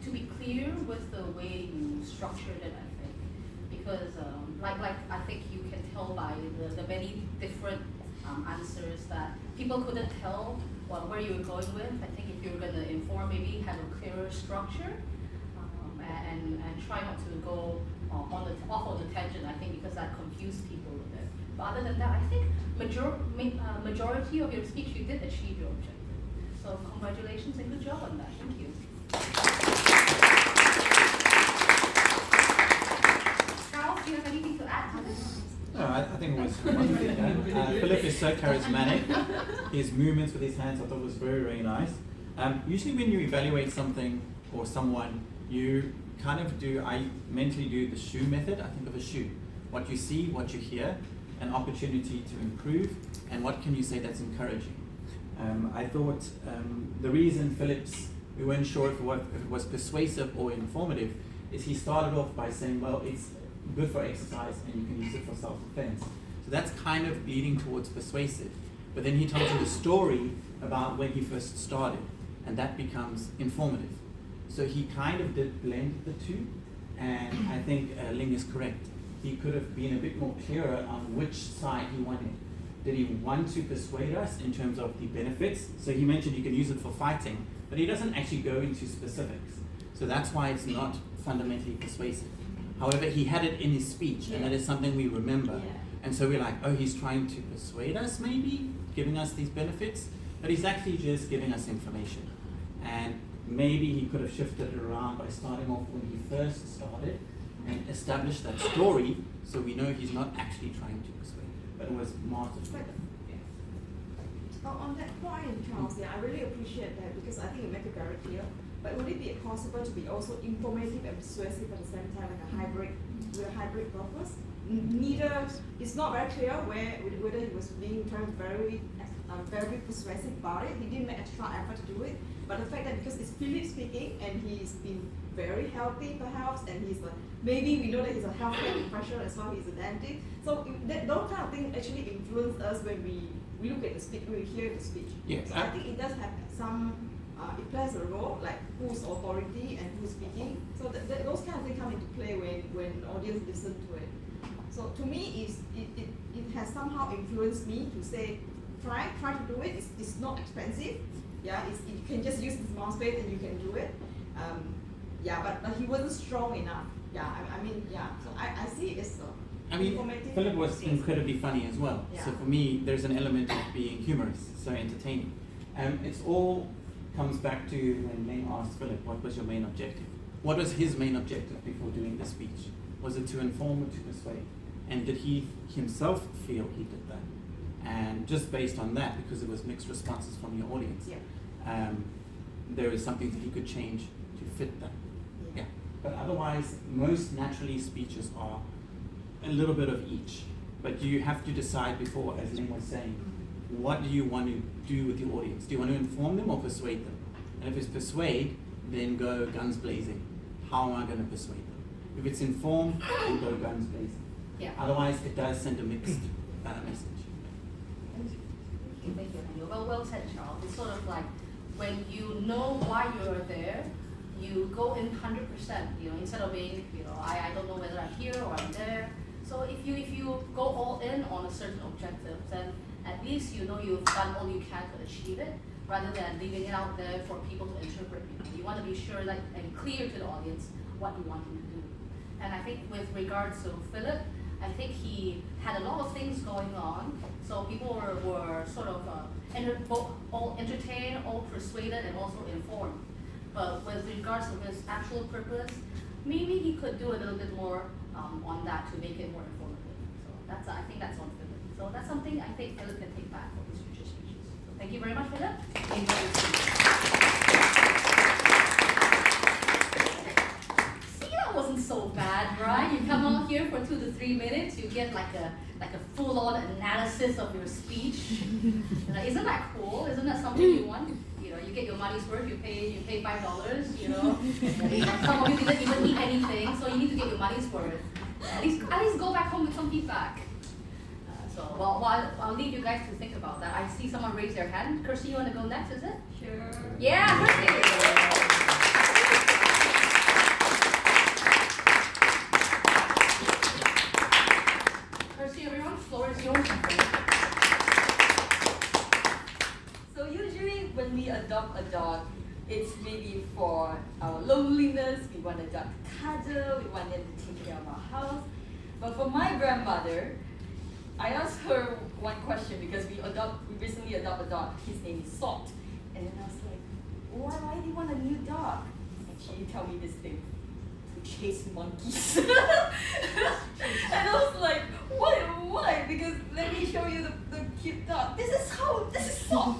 [SPEAKER 1] to be clear with the way you structured it, I think. Because like I think you can tell by the many different answers that people couldn't tell where you were going with. I think if you're going to inform, maybe have a clearer structure and try not to go off on the tangent, I think, because that confused people a bit. But other than that, I think majority of your speech, you did achieve your objective. So congratulations and good job on that. Thank you. Charles, do you have anything to add to this?
[SPEAKER 5] No, I think it was wonderfully done. Philip is so charismatic. His movements with his hands I thought was very, very nice. Usually when you evaluate something or someone, you kind of I mentally do the shoe method. I think of a shoe. What you see, what you hear, an opportunity to improve, and what can you say that's encouraging. I thought the reason we weren't sure if it was persuasive or informative, is he started off by saying, well, it's good for exercise and you can use it for self-defense. So that's kind of leading towards persuasive. But then he tells you the story about when he first started, and that becomes informative. So he kind of did blend the two, and I think Ling is correct. He could have been a bit more clearer on which side he wanted. Did he want to persuade us in terms of the benefits? So he mentioned you can use it for fighting, but he doesn't actually go into specifics. So that's why it's not fundamentally persuasive. However, he had it in his speech, and that is something we remember. And so we're like, oh, he's trying to persuade us maybe, giving us these benefits, but he's actually just giving us information. And maybe he could have shifted it around by starting off when he first started and established that story, so we know he's not actually trying to persuade, but it was martyred.
[SPEAKER 11] On that point, Charles, I really appreciate that because I think you make it very clear. But would it be possible to be also informative and persuasive at the same time, like a hybrid, with a hybrid purpose? Neither, it's not very clear whether he was being very persuasive about it. He didn't make extra effort to do it. But the fact that because it's Philip speaking and he's been very healthy perhaps, and he's maybe we know that he's a healthcare professional as well, he's a dentist. So those kind of things actually influence us when we look at the speech, we hear the speech.
[SPEAKER 5] Yes.
[SPEAKER 11] So I think it does have some, it plays a role, like who's authority and who's speaking. So those kind of things come into play when the audience listen to it. So to me, it has somehow influenced me to say, try to do it. It's not expensive. Yeah, you can just use this mouse pad and you can do it. But he wasn't strong enough. Yeah, I mean, yeah. So I see it as informative.
[SPEAKER 5] Philip was incredibly funny as well.
[SPEAKER 11] Yeah.
[SPEAKER 5] So for me, there's an element of being humorous, so entertaining. It's all comes back to when Meng asked Philip, what was your main objective? What was his main objective before doing the speech? Was it to inform or to persuade? And did he himself feel he did that? And just based on that, because it was mixed responses from your audience, there is something that he could change to fit that. Yeah. But otherwise, most naturally speeches are a little bit of each. But you have to decide before, as Ling was saying, what do you want to do with your audience? Do you want to inform them or persuade them? And if it's persuade, then go guns blazing. How am I going to persuade them? If it's inform, then go guns blazing.
[SPEAKER 1] Yeah.
[SPEAKER 5] Otherwise, it does send a mixed message.
[SPEAKER 1] Thank you, Emmanuel. Well said, Charles. It's sort of like when you know why you're there, you go in 100%. Instead of being, I don't know whether I'm here or I'm there. So if you go all in on a certain objective, then at least you've done all you can to achieve it, rather than leaving it out there for people to interpret. You want to be sure and clear to the audience what you want them to do. And I think with regards to Philip, I think he had a lot of things going on, so people were sort of all entertained, all persuaded, and also informed. But with regards to his actual purpose, maybe he could do a little bit more on that to make it more informative. So I think that's on Philip. So that's something I think Philip can take back for his future speeches. So thank you very much, Philip. Enjoy your speech. Wasn't so bad, right? You come out here for 2 to 3 minutes, you get like a full-on analysis of your speech. Isn't that cool? Isn't that something you want? You get your money's worth. You pay $5. Some of you didn't even eat anything, so you need to get your money's worth. At least go back home with some feedback. I'll leave you guys to think about that. I see someone raise their hand. Kirsty, you want to go next? Is it?
[SPEAKER 11] Sure.
[SPEAKER 1] Yeah, Kirsty. Floor is yours.
[SPEAKER 3] So usually when we adopt a dog, it's maybe for our loneliness, we want a dog to cuddle, we want them to take care of our house. But for my grandmother, I asked her one question because we recently adopted a dog. His name is Salt. And then I was like, why do you want a new dog? And she told me this thing. Chase monkeys. And I was like, why? Because let me show you the cute dog. This is Salt. Salt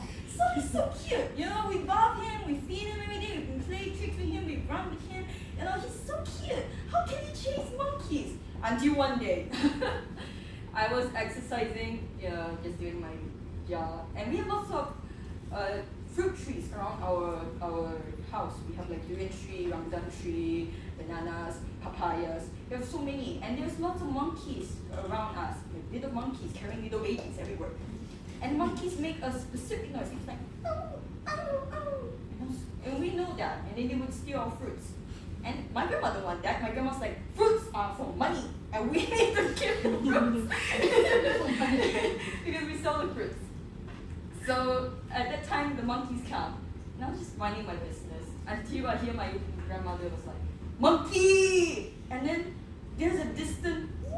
[SPEAKER 3] is so cute. We bath him, we feed him every day, we can play tricks with him, we run with him. He's so cute. How can he chase monkeys? Until one day, I was exercising, just doing my job, and we have lots of fruit trees around our house. We have like durian tree, rambutan tree, bananas, papayas. We have so many, and there's lots of monkeys around us, like little monkeys carrying little babies everywhere. And monkeys make a specific noise. It's like, oh, oh, oh. And we know that. And then they would steal our fruits. And my grandma didn't want that. My grandma's like, fruits are for money. And we need to give the fruits. Because we sell the fruits. So at that time, the monkeys come. And I was just minding my business. Until I hear my grandmother was like, monkey! And then there's a distant, woo!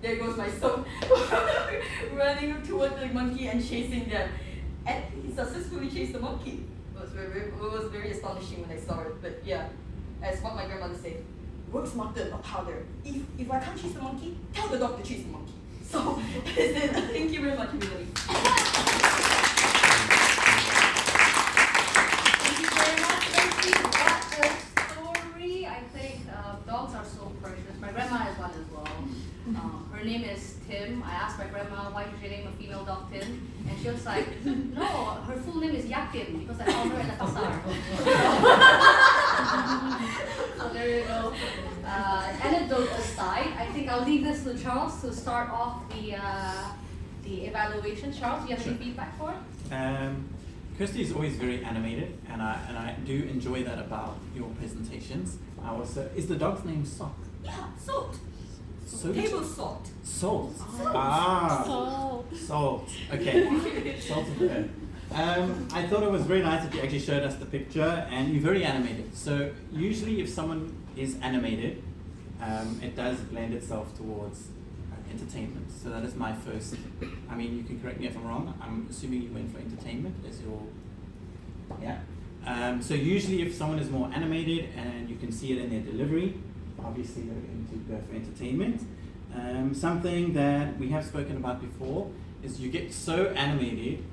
[SPEAKER 3] There goes my son running toward the monkey and chasing them. And he successfully chased the monkey. It was very astonishing when I saw it. But yeah, as what my grandmother said, work smarter, not harder. If I can't chase the monkey, tell the dog to chase the monkey. So that's it. Thank you very much, everybody.
[SPEAKER 1] Thank you very much, Tracy. What a story. I think dogs are so precious. My grandma is one as well. Her name is Tim. I asked my grandma why did she name a female dog Tim, and she was like, no, her full name is Yakin because I found her in the pasar. So there you go. Anecdote aside, I think I'll leave this to Charles to start off the evaluation. Charles, do you have any feedback for it?
[SPEAKER 5] Kirsty is always very animated, and I do enjoy that about your presentations. I also, is the dog's name Sock?
[SPEAKER 3] Yeah, salt.
[SPEAKER 5] Salt?
[SPEAKER 3] Table salt.
[SPEAKER 5] Salt.
[SPEAKER 3] Salt.
[SPEAKER 5] Ah.
[SPEAKER 8] Salt.
[SPEAKER 5] Salt. Okay. Salt of the earth. I thought it was very nice that you actually showed us the picture, and you're very animated. So usually if someone is animated, it does blend itself towards entertainment. So that is my first, I mean, you can correct me if I'm wrong, I'm assuming you went for entertainment as your, yeah. So usually if someone is more animated and you can see it in their delivery, obviously they're going to go for entertainment. Something that we have spoken about before is you get so animated,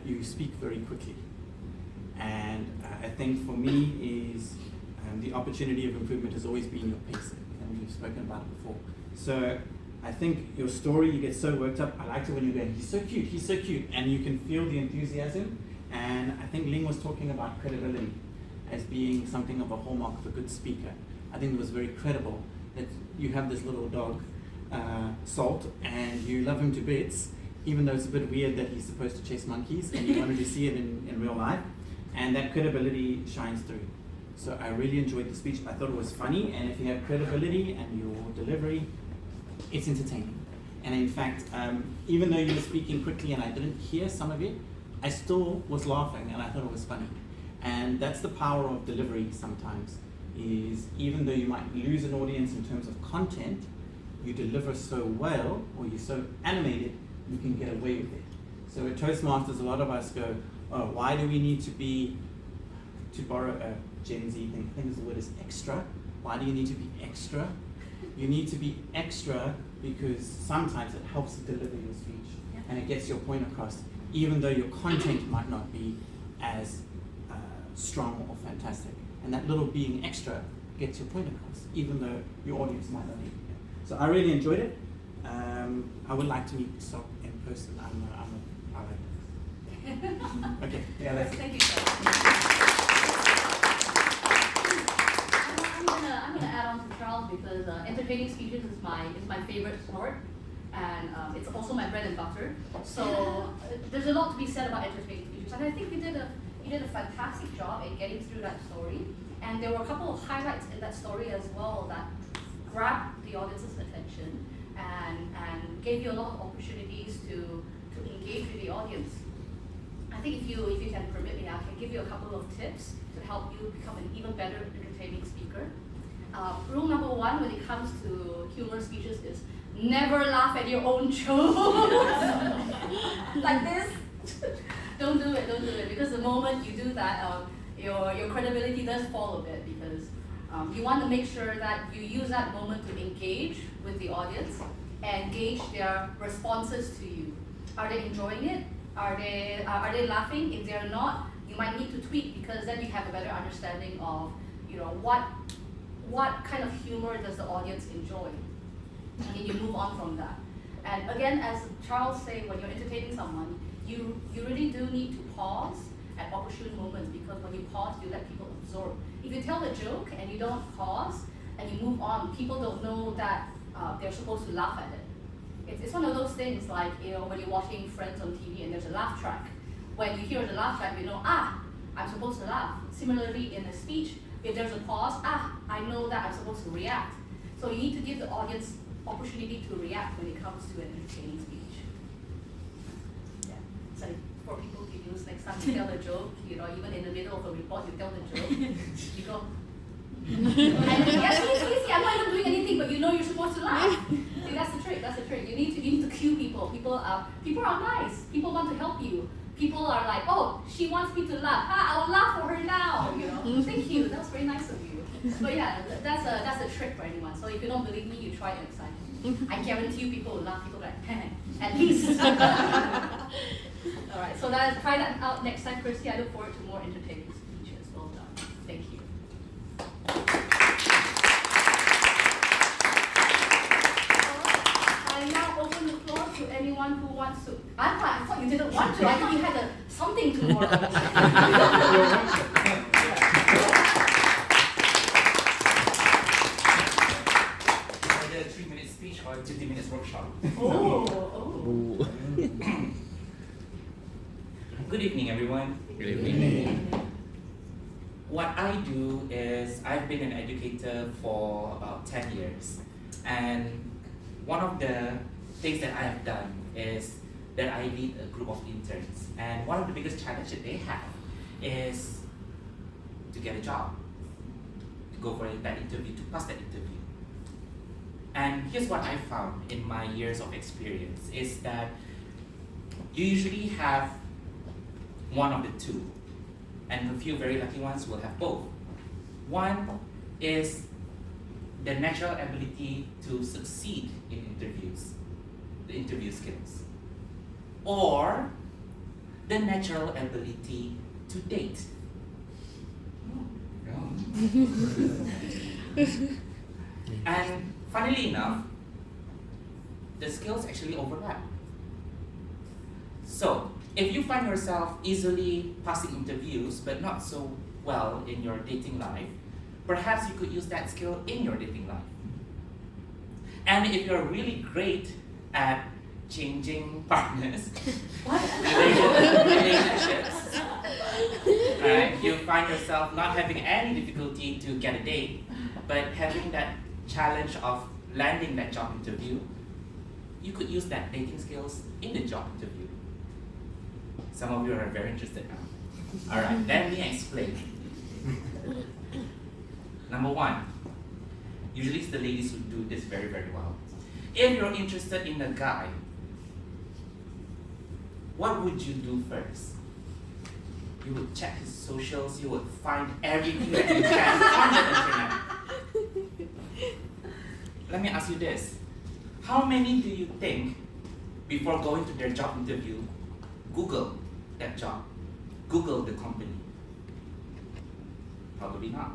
[SPEAKER 5] you speak very quickly. And I think for me is the opportunity of improvement has always been your pacing, and we've spoken about it before. So I think your story, you get so worked up. I liked it when you're going, he's so cute, and you can feel the enthusiasm. And I think Ling was talking about credibility as being something of a hallmark of a good speaker. I think it was very credible that you have this little dog, Salt, and you love him to bits, even though it's a bit weird that he's supposed to chase monkeys and you wanted to see it in real life. And that credibility shines through. So I really enjoyed the speech. I thought it was funny, and if you have credibility and your delivery, it's entertaining. And in fact, even though you were speaking quickly and I didn't hear some of it, I still was laughing and I thought it was funny. And that's the power of delivery sometimes, is even though you might lose an audience in terms of content, you deliver so well, or you're so animated, you can get away with it. So at Toastmasters, a lot of us go, oh, why do we need to be, to borrow a Gen Z thing, I think the word is extra. Why do you need to be extra? You need to be extra because sometimes it helps to deliver your speech and it gets your point across, even though your content might not be as strong or fantastic. And that little being extra gets your point across, even though your audience might not need it. So I really enjoyed it. I would like to meet Sok in person. I like this. Okay, yeah, that's it.
[SPEAKER 1] Thank you, Charles. I'm gonna add on to Charles because entertaining speeches is my favorite sport, and it's also my bread and butter. So there's a lot to be said about entertaining speeches, and I think you did a fantastic job in getting through that story. And there were a couple of highlights in that story as well that grabbed the audience's attention and gave you a lot of opportunities to engage with the audience. I think if you can permit me, I can give you a couple of tips to help you become an even better entertaining speaker. Rule number one when it comes to humor speeches is never laugh at your own jokes. Like this. Don't do it, because the moment you do that, your credibility does fall a bit, because you want to make sure that you use that moment to engage with the audience and gauge their responses to you. Are they enjoying it? Are they laughing? If they're not, you might need to tweak, because then you have a better understanding of, what kind of humor does the audience enjoy, and then you move on from that. And again, as Charles said, when you're entertaining someone, you really do need to pause at opportune moments, because when you pause, you let people absorb. If you tell a joke and you don't pause and you move on, people don't know that they're supposed to laugh at it. It's one of those things like, when you're watching Friends on TV and there's a laugh track. When you hear the laugh track, you know, I'm supposed to laugh. Similarly, in a speech, if there's a pause, I know that I'm supposed to react. So you need to give the audience opportunity to react when it comes to an entertaining speech. Yeah. So for people to use next time you tell a joke, even in the middle of a report, you tell the joke, you go, and see, I'm not even doing anything, but you're supposed to laugh. See, that's the trick. You need to cue people. People are nice. People want to help you. People are like, oh, she wants me to laugh. I'll laugh for her now. Thank you. That was very nice of you. But yeah, that's a trick for anyone. So if you don't believe me, you try it next time. I guarantee you, people will laugh. People will be like, at least. All right. So try that out next time, Christy. I look forward to more entertaining speeches. Well done. Thank you. I now open the floor to anyone who wants to. I thought you didn't want to. I thought you had something tomorrow.
[SPEAKER 12] Either a 3-minute speech or a 20 minutes workshop.
[SPEAKER 1] Oh.
[SPEAKER 12] Good evening, everyone.
[SPEAKER 7] Good evening.
[SPEAKER 12] What I do is I've been an educator for about 10 years, and one of the things that I have done is that I lead a group of interns, and one of the biggest challenges that they have is to get a job, to go for that interview, to pass that interview. And here's what I found in my years of experience is that you usually have one of the two, and a few very lucky ones will have both. One is the natural ability to succeed in interviews, the interview skills, or the natural ability to date. And funnily enough, the skills actually overlap. So, if you find yourself easily passing interviews but not so well in your dating life, perhaps you could use that skill in your dating life. And if you're really great at changing partners, relationships, right, you find yourself not having any difficulty to get a date, but having that challenge of landing that job interview, you could use that dating skills in the job interview. Some of you are very interested now. All right, let me explain. Number one, usually it's the ladies who do this very, very well. If you're interested in a guy, what would you do first? You would check his socials, you would find everything that you can on the internet. Let me ask you this. How many do you think, before going to their job interview, Google that job? Google the company? Probably not.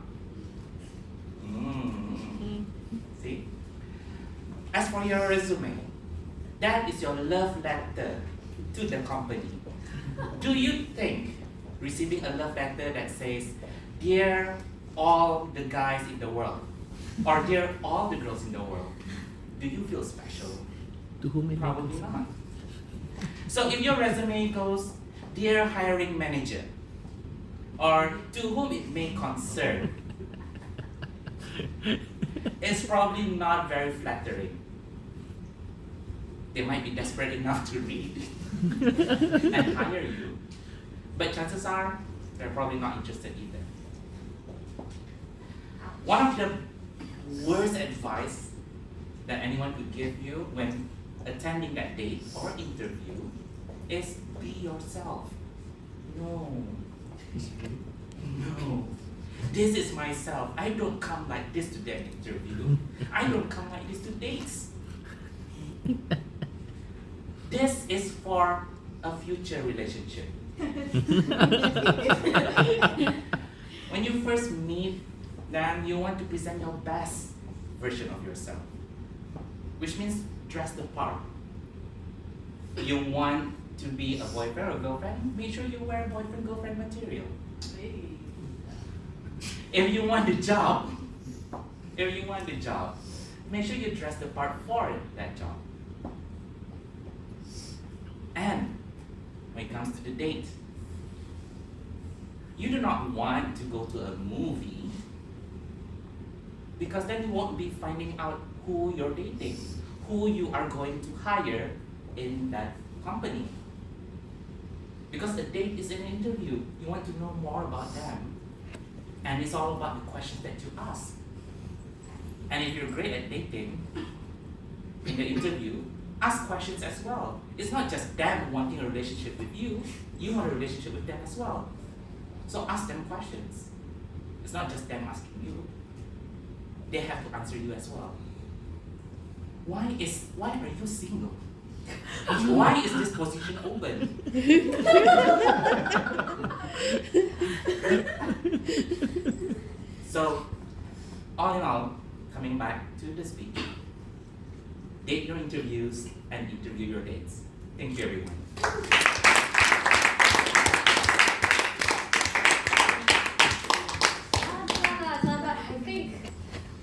[SPEAKER 12] See? As for your resume, that is your love letter to the company. Do you think receiving a love letter that says, "Dear all the guys in the world," or "Dear all the girls in the world," do you feel special?
[SPEAKER 7] To whom it
[SPEAKER 12] Probably not. So if your resume goes, "Dear hiring manager," or "To whom it may concern," it's probably not very flattering. They might be desperate enough to read and hire you, but chances are they're probably not interested either. One of the worst advice that anyone could give you when attending that date or interview is be yourself. No. This is myself. I don't come like this to that interview. I don't come like this to dates. This is for a future relationship. When you first meet, then you want to present your best version of yourself, which means dress the part. You want to be a boyfriend or girlfriend? Make sure you wear boyfriend-girlfriend material. If you want the job, make sure you dress the part for that job. comes to the date. You do not want to go to a movie because then you won't be finding out who you're dating, who you are going to hire in that company. Because a date is an interview. You want to know more about them. And it's all about the questions that you ask. And if you're great at dating, in the interview, ask questions as well. It's not just them wanting a relationship with you, you want a relationship with them as well. So ask them questions. It's not just them asking you. They have to answer you as well. Why are you single? Why is this position open? So, all in all, coming back to the speech, date your interviews and interview your dates. Thank you, everyone.
[SPEAKER 1] I think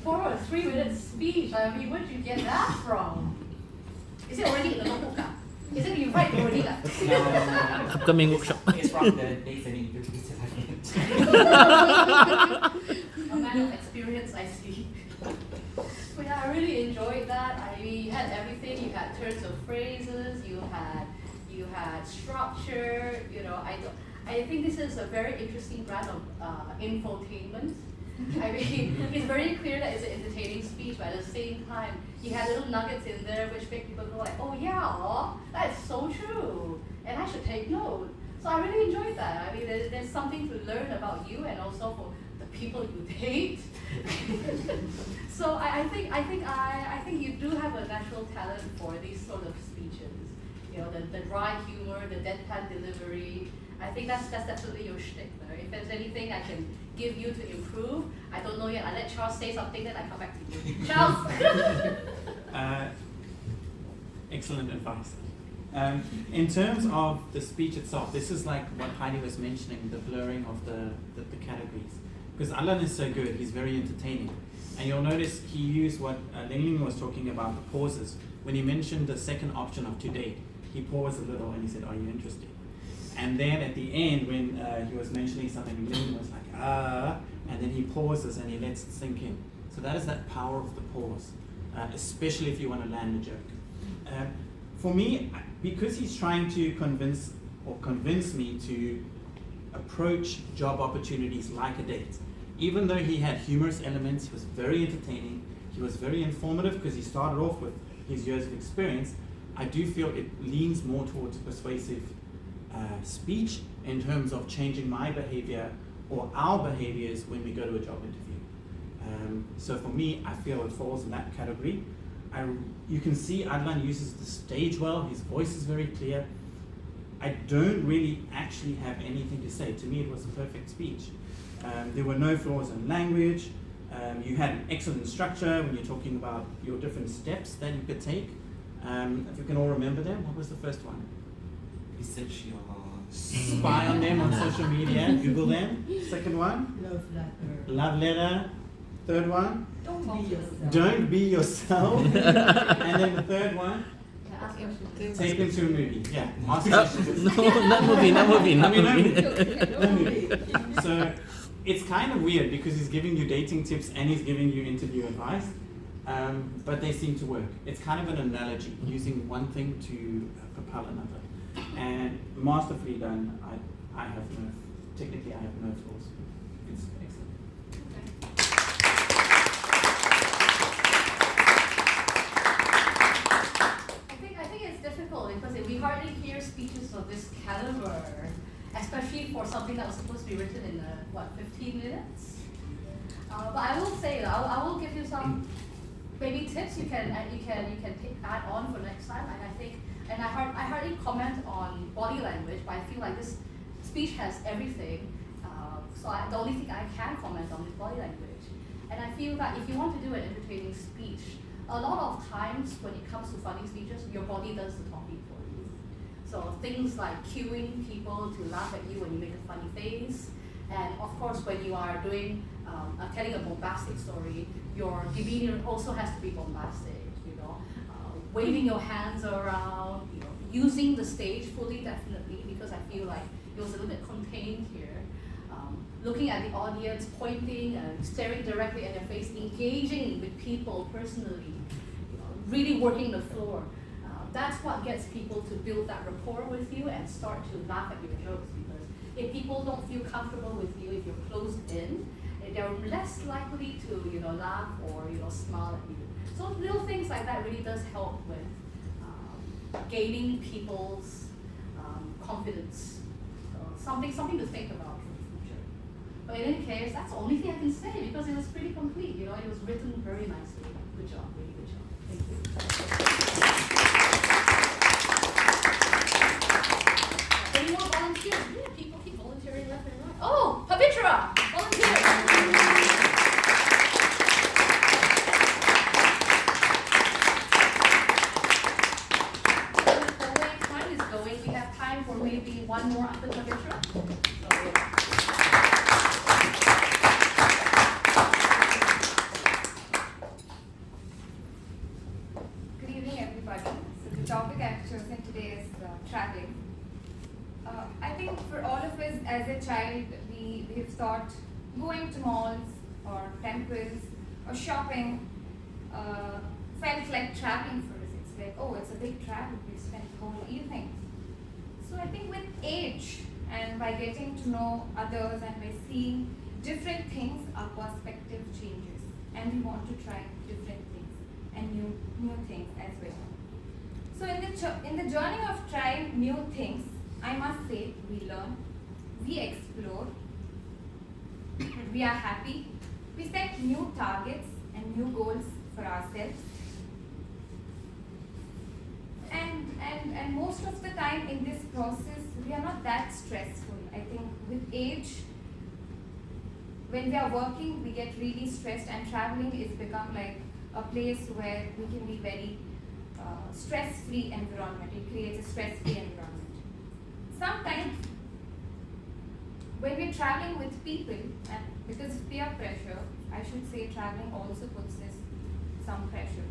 [SPEAKER 1] for a 3-minute speech, I mean, where did you get that from? Is it already in the notebook? Is it you write already?
[SPEAKER 7] Upcoming workshop.
[SPEAKER 12] It's from the dates and interviews that I've been.
[SPEAKER 1] A man of experience, I see. But yeah, I really enjoyed that. I mean, you had everything. You had turns of phrases. You had structure. You know, I think this is a very interesting brand of infotainment. I mean, it's very clear that it's an entertaining speech, but at the same time, you had little nuggets in there which make people go like, oh yeah, that's so true, and I should take note. So I really enjoyed that. I mean, there's something to learn about you and also for the people you date. So I think you do have a natural talent for these sort of speeches. You know, the dry humor, the deadpan delivery. I think that's definitely your shtick there. If there's anything I can give you to improve, I don't know yet. I let Charles say something, then I come back to you. Charles.
[SPEAKER 5] Excellent advice. In terms of the speech itself, this is like what Heidi was mentioning, the blurring of the categories. Because Alan is so good, he's very entertaining. And you'll notice he used what Ling was talking about, the pauses. When he mentioned the second option of to date, he paused a little and he said, are you interested? And then at the end, when he was mentioning something, Ling was like, and then he pauses and he lets it sink in. So that is that power of the pause, especially if you want to land a joke. For me, because he's trying to convince me to approach job opportunities like a date, even though he had humorous elements, he was very entertaining, he was very informative because he started off with his years of experience, I do feel it leans more towards persuasive speech in terms of changing my behavior or our behaviors when we go to a job interview. So for me, I feel it falls in that category. You can see Adlan uses the stage well, his voice is very clear. I don't really actually have anything to say. To me, it was a perfect speech. There were no flaws in language. You had an excellent structure when you're talking about your different steps that you could take. If you can all remember them, what was the first one?
[SPEAKER 12] Research your...
[SPEAKER 5] Spy on them on social media, Google them. Second one?
[SPEAKER 2] Love letter.
[SPEAKER 5] Love letter. Third one?
[SPEAKER 2] Don't be yourself.
[SPEAKER 5] Don't be yourself. And then the third one? Take them to a movie. Yeah. Ask questions.
[SPEAKER 7] No, not movie.
[SPEAKER 5] No movie. So it's kind of weird because he's giving you dating tips and he's giving you interview advice, but they seem to work. It's kind of an analogy, using one thing to propel another. And masterfully done. I have no flaws. It's excellent.
[SPEAKER 1] I think it's difficult because we hardly hear speeches of this caliber, especially for something that was supposed to be written in 15 minutes. But I will say, I will give you some maybe tips you can add on for next time. And I think, and I hardly comment on body language, but I feel like this speech has everything. So the only thing I can comment on is body language. And I feel that if you want to do an entertaining speech, a lot of times when it comes to funny speeches, your body does the talking for you. So things like cueing people to laugh at you when you make a funny face, and of course when you are doing telling a bombastic story, your demeanor also has to be bombastic. You know, waving your hands around, you know, using the stage fully, definitely, because I feel like it was a little bit contained here. Looking at the audience, pointing and staring directly at their face, engaging with people personally, really working the floor. That's what gets people to build that rapport with you and start to laugh at your jokes, because if people don't feel comfortable with you, if you're closed in, they're less likely to laugh or smile at you. So little things like that really does help with gaining people's confidence. So something to think about for the future. But in any case, that's the only thing I can say, because it was pretty complete. It was written very nicely. Good job, really good job. Thank you. Any more volunteers? Yeah, people keep volunteering left and right. Oh, Pavitra, volunteer. For maybe one more after Pavitra.
[SPEAKER 8] Good evening, everybody. So the topic I've chosen today is traveling. I think for all of us as a child, we've thought going to malls or temples or shopping felt like traveling for us. It's like, oh, it's a big travel. We spent the whole evening. So I think with age and by getting to know others and by seeing different things, our perspective changes, and we want to try different things and new things as well. So in the journey of trying new things, I must say we learn, we explore, we are happy, we set new targets and new goals for ourselves. And most of the time in this process, we are not that stressful. I think with age, when we are working, we get really stressed, and traveling is become like a place where we can be very stress-free environment. It creates a stress-free environment. Sometimes, when we're traveling with people, and because of peer pressure, I should say traveling also puts us some pressure.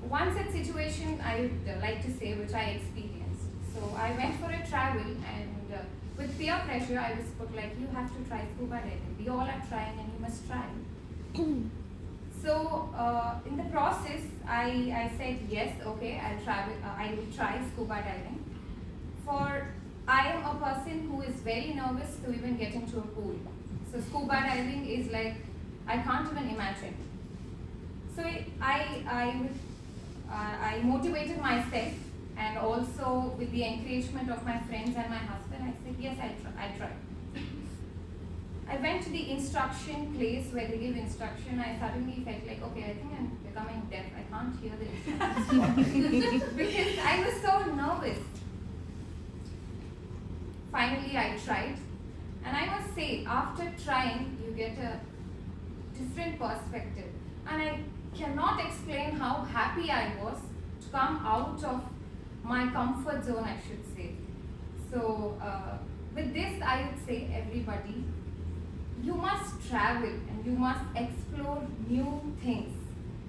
[SPEAKER 8] One such situation I would like to say, which I experienced. So I went for a travel, and with peer pressure, I was put like, you have to try scuba diving. We all are trying, and you must try. So in the process, I said yes, okay, I'll travel. I will try scuba diving. For I am a person who is very nervous to even get into a pool. So scuba diving is like, I can't even imagine. So I motivated myself, and also with the encouragement of my friends and my husband, I said, yes, I'll try. I went to the instruction place where they give instruction. I suddenly felt like, okay, I think I'm becoming deaf. I can't hear the instructions because I was so nervous. Finally, I tried, and I must say, after trying, you get a different perspective. And I cannot explain how happy I was to come out of my comfort zone, I should say. So with this, I would say, everybody, you must travel and you must explore new things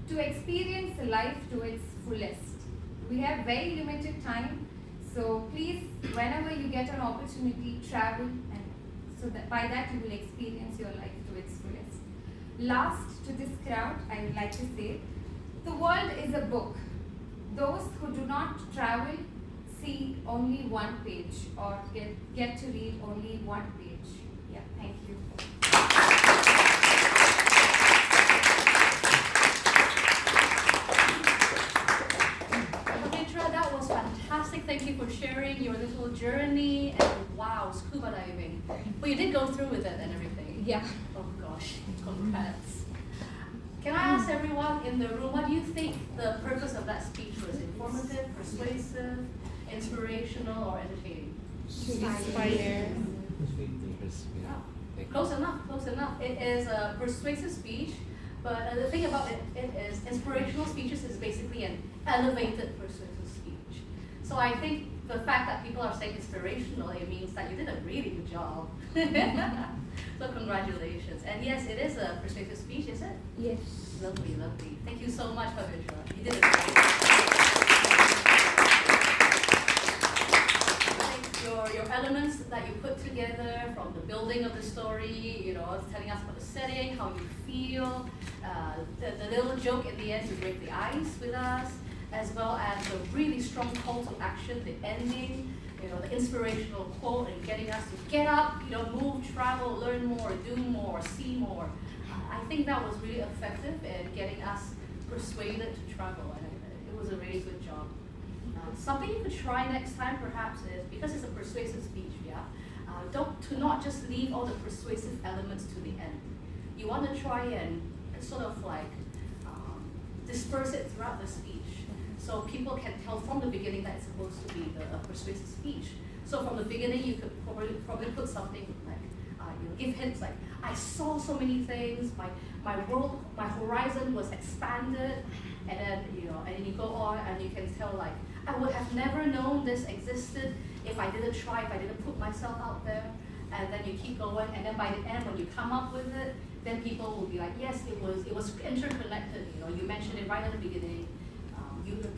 [SPEAKER 8] to experience life to its fullest. We have very limited time, so please, whenever you get an opportunity, travel, and so that by that you will experience your life to its fullest. Last to this crowd, I would like to say, the world is a book. Those who do not travel see only one page or get to read only one page. Yeah, thank you.
[SPEAKER 1] Pavitra, that was fantastic. Thank you for sharing your little journey, and wow, scuba diving. But you did go through with it and everything.
[SPEAKER 8] Yeah.
[SPEAKER 1] Oh gosh, congrats. Can I ask everyone in the room, what do you think the purpose of that speech was? Informative, persuasive, inspirational, or entertaining?
[SPEAKER 8] Inspire.
[SPEAKER 1] Oh, close enough, close enough. It is a persuasive speech, but the thing about it is inspirational speeches is basically an elevated persuasive speech. So I think the fact that people are saying inspirational, it means that you did a really good job. So congratulations. And yes, it is a persuasive speech, is it?
[SPEAKER 8] Yes.
[SPEAKER 1] Lovely, lovely. Thank you so much, Pavitra. You did it great. story, you know, telling us about the setting, how you feel, the little joke at the end to break the ice with us, as well as the really strong call to action, the ending, you know, the inspirational quote and getting us to get up, you know, move, travel, learn more, do more, see more. I think that was really effective in getting us persuaded to travel, and it was a really good job. Something you could try next time perhaps is, because it's a persuasive speech, to not just leave all the persuasive elements to the end. You want to try and sort of like disperse it throughout the speech, so people can tell from the beginning that it's supposed to be a persuasive speech. So from the beginning, you could probably put something like, you know, give hints like, I saw so many things, my world, my horizon was expanded, and then, you know, and then you go on and you can tell like, I would have never known this existed if I didn't try, if I didn't put myself out there. And then you keep going, and then by the end, when you come up with it, then people will be like, yes, it was interconnected. You know, you mentioned it right at the beginning.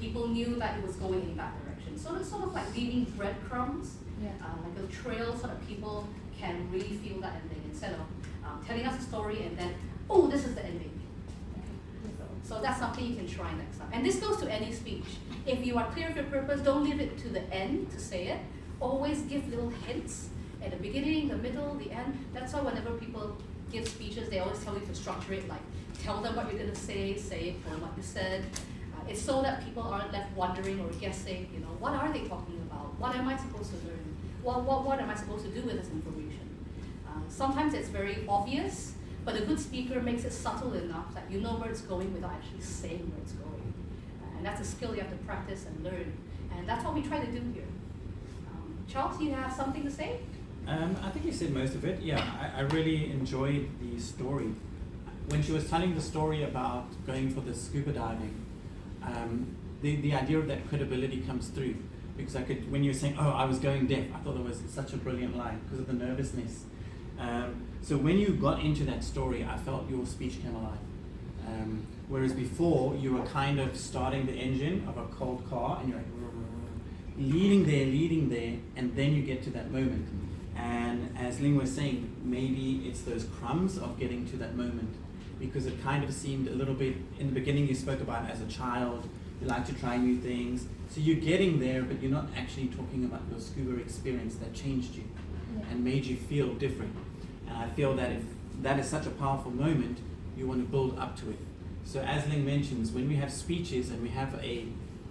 [SPEAKER 1] People knew that it was going in that direction. So it's sort of like leaving breadcrumbs, like a trail, so that people can really feel that ending instead of telling us a story and then, oh, this is the ending. So that's something you can try next time. And this goes to any speech. If you are clear of your purpose, don't leave it to the end to say it. Always give little hints at the beginning, the middle, the end. That's why whenever people give speeches, they always tell you to structure it, like tell them what you're going to say it for what you said. It's so that people aren't left wondering or guessing, you know, what are they talking about? What am I supposed to learn? What am I supposed to do with this information? Sometimes it's very obvious, but a good speaker makes it subtle enough that you know where it's going without actually saying where it's going. And that's a skill you have to practice and learn. And that's what we try to do here. Charles, you have something to say?
[SPEAKER 5] I think you said most of it. Yeah, I really enjoyed the story. When she was telling the story about going for the scuba diving, the idea of that credibility comes through. Because when you were saying, oh, I was going deaf, I thought it was such a brilliant line because of the nervousness. So when you got into that story, I felt your speech came alive. Whereas before, you were kind of starting the engine of a cold car and you're like, leading there, and then you get to that moment. And as Ling was saying, maybe it's those crumbs of getting to that moment, because it kind of seemed a little bit, in the beginning you spoke about as a child, you like to try new things. So you're getting there, but you're not actually talking about your scuba experience that changed you and made you feel different. And I feel that if that is such a powerful moment, you want to build up to it. So as Ling mentions, when we have speeches and we have a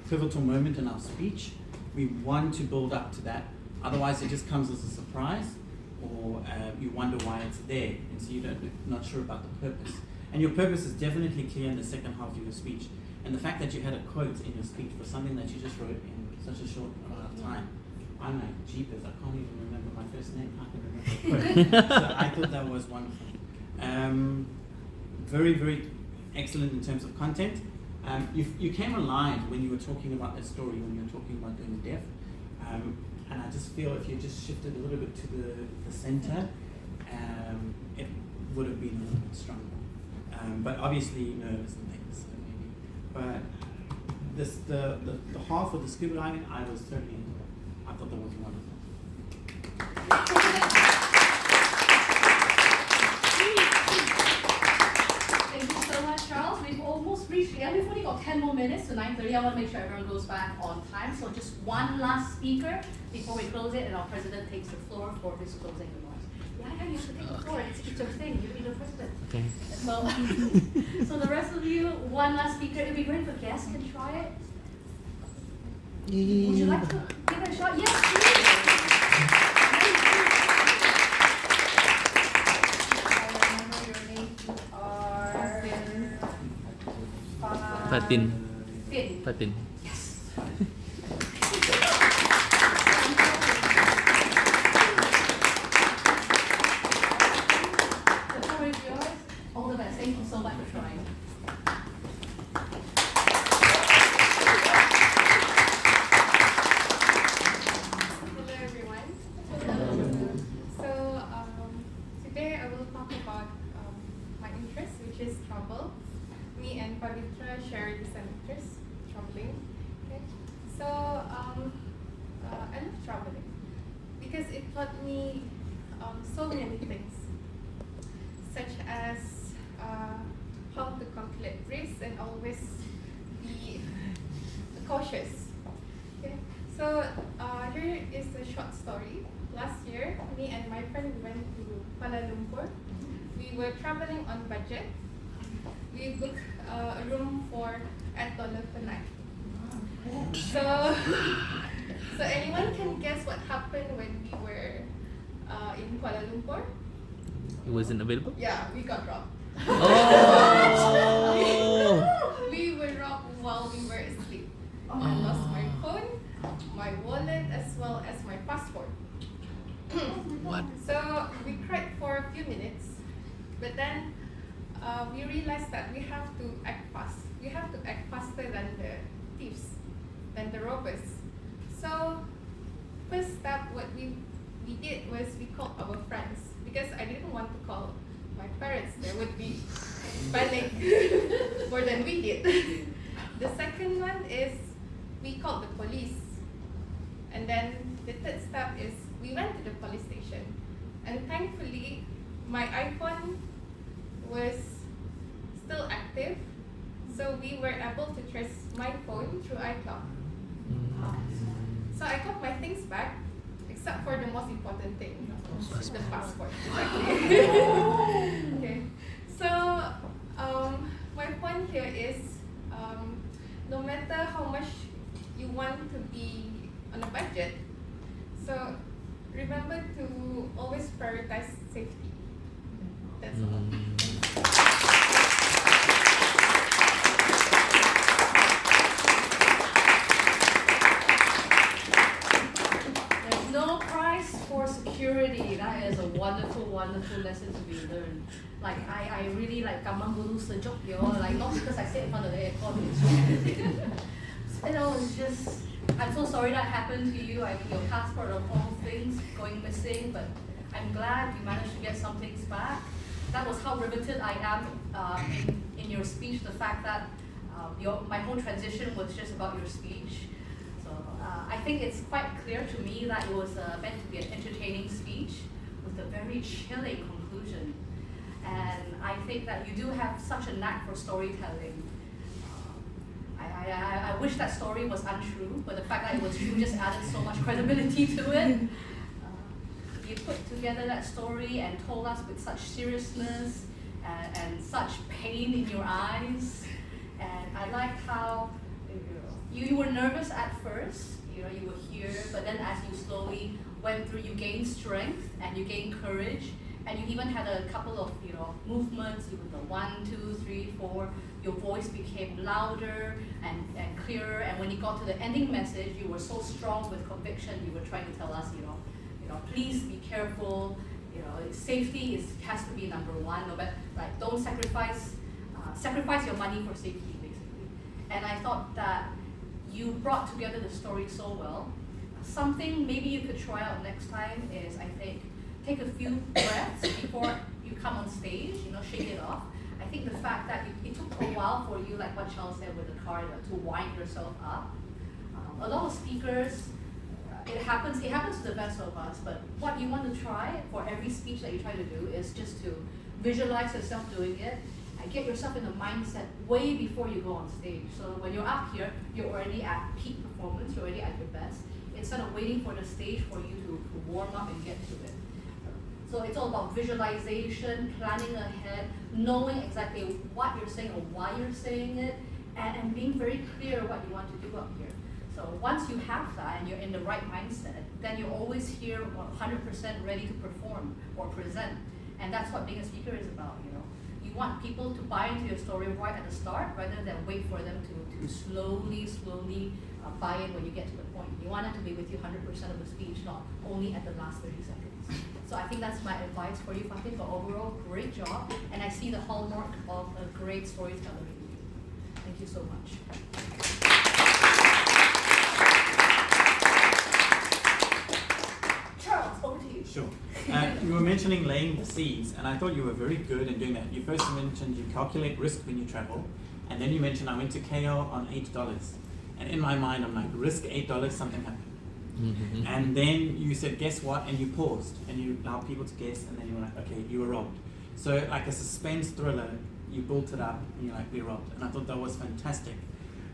[SPEAKER 5] pivotal moment in our speech, we want to build up to that. Otherwise it just comes as a surprise, or you wonder why it's there, and so you're not sure about the purpose. And your purpose is definitely clear in the second half of your speech. And the fact that you had a quote in your speech for something that you just wrote in such a short amount of time, I'm like, jeepers, I can't even remember my first name. I can remember the quote. So I thought that was wonderful. Very, very excellent in terms of content. You came alive when you were talking about that story, when you were talking about doing the deaf. And I just feel if you just shifted a little bit to the center, it would have been a little bit stronger. But obviously nervous and things, so maybe. But the half of the scuba diving, I was totally into it. I thought that was wonderful.
[SPEAKER 1] Thank you so much, Charles. We've almost reached the end. We've only got 10 more minutes to 9:30. I want to make sure everyone goes back on time. So just one last speaker before we close it, and our president takes the floor for his closing remarks. Yeah, you should take the floor. It's your thing. You're the president.
[SPEAKER 7] Okay.
[SPEAKER 1] So the rest of you, one last speaker. It'd be great if a guest can try it. Would you like to give it a shot? Yes, please.
[SPEAKER 7] Fatin.
[SPEAKER 1] Fin.
[SPEAKER 7] Fatin.
[SPEAKER 1] Yes. The floor is yours. All the best. Thank you so much for trying.
[SPEAKER 8] Hello everyone. So today I will talk about my interest, which is travel. Me and Pavitra share the same interest, traveling. Okay. So I love traveling because it taught me so many things.
[SPEAKER 13] cautious. Okay, so here is a short story. Last year, me and my friend went to Kuala Lumpur. We were traveling on budget. We booked a room for $8 per night. So anyone can guess what happened when we were in Kuala Lumpur?
[SPEAKER 7] It wasn't available?
[SPEAKER 13] Yeah, we got robbed.
[SPEAKER 7] Oh!
[SPEAKER 13] We were robbed while we were asleep. I lost my phone, my wallet, as well as my passport.
[SPEAKER 7] What?
[SPEAKER 13] So we cried for a few minutes, but then we realized that we have to act fast. We have to act faster than the thieves, than the robbers. So first step, what we did was we called our friends, because I didn't want to call my parents. They would be panic more than we did. The second one is we called the police. And then the third step is we went to the police station. And thankfully, my iPhone was still active. So we were able to trace my phone through iCloud. So I got my things back, except for the most important thing, the passport. Okay. So my point here is, no matter how much you want to be on a budget, so remember to always prioritize safety. That's all.
[SPEAKER 1] There's no price for security. That is a wonderful, wonderful lesson to be learned. Like I really like kamang bulu sejok, like not because I sit in front of the aircon. You know, it's just, I'm so sorry that happened to you. I mean, your passport of all things going missing, but I'm glad you managed to get some things back. That was how riveted I am in your speech, the fact that my whole transition was just about your speech. So I think it's quite clear to me that it was meant to be an entertaining speech with a very chilling conclusion. And I think that you do have such a knack for storytelling. I wish that story was untrue, but the fact that it was true just added so much credibility to it. You put together that story and told us with such seriousness and such pain in your eyes. And I liked how you were nervous at first, you were here, but then as you slowly went through, you gained strength and you gained courage, and you even had a couple of movements. You were the 1, 2, 3, 4. Your voice became louder and clearer, and when you got to the ending message, you were so strong with conviction. You were trying to tell us, please be careful. Safety has to be number one. No matter, like, don't sacrifice your money for safety, basically. And I thought that you brought together the story so well. Something maybe you could try out next time is, I think, take a few breaths before you come on stage. Shake it off. I think the fact that it took a while for you, like what Charles said with the car, to wind yourself up. A lot of speakers, it happens to the best of us, but what you want to try for every speech that you try to do is just to visualize yourself doing it and get yourself in the mindset way before you go on stage. So when you're up here, you're already at peak performance, you're already at your best, instead of waiting for the stage for you to warm up and get to it. So it's all about visualization, planning ahead, knowing exactly what you're saying or why you're saying it, and being very clear what you want to do up here. So once you have that and you're in the right mindset, then you're always here 100% ready to perform or present. And that's what being a speaker is about, You want people to buy into your story right at the start rather than wait for them to slowly buy in when you get to the point. You want them to be with you 100% of the speech, not only at the last 30 seconds. So I think that's my advice for you, Fatih, but overall, great job. And I see the hallmark of a great storyteller in you. Thank you so much. Charles, over to you.
[SPEAKER 5] Sure. You were mentioning laying the seeds, and I thought you were very good in doing that. You first mentioned you calculate risk when you travel, and then you mentioned I went to KL on $8. And in my mind, I'm like, risk $8, something happened. Mm-hmm. And then you said, guess what? And you paused, and you allowed people to guess, and then you were like, okay, you were robbed. So like a suspense thriller, you built it up, and you're like, we're robbed. And I thought that was fantastic.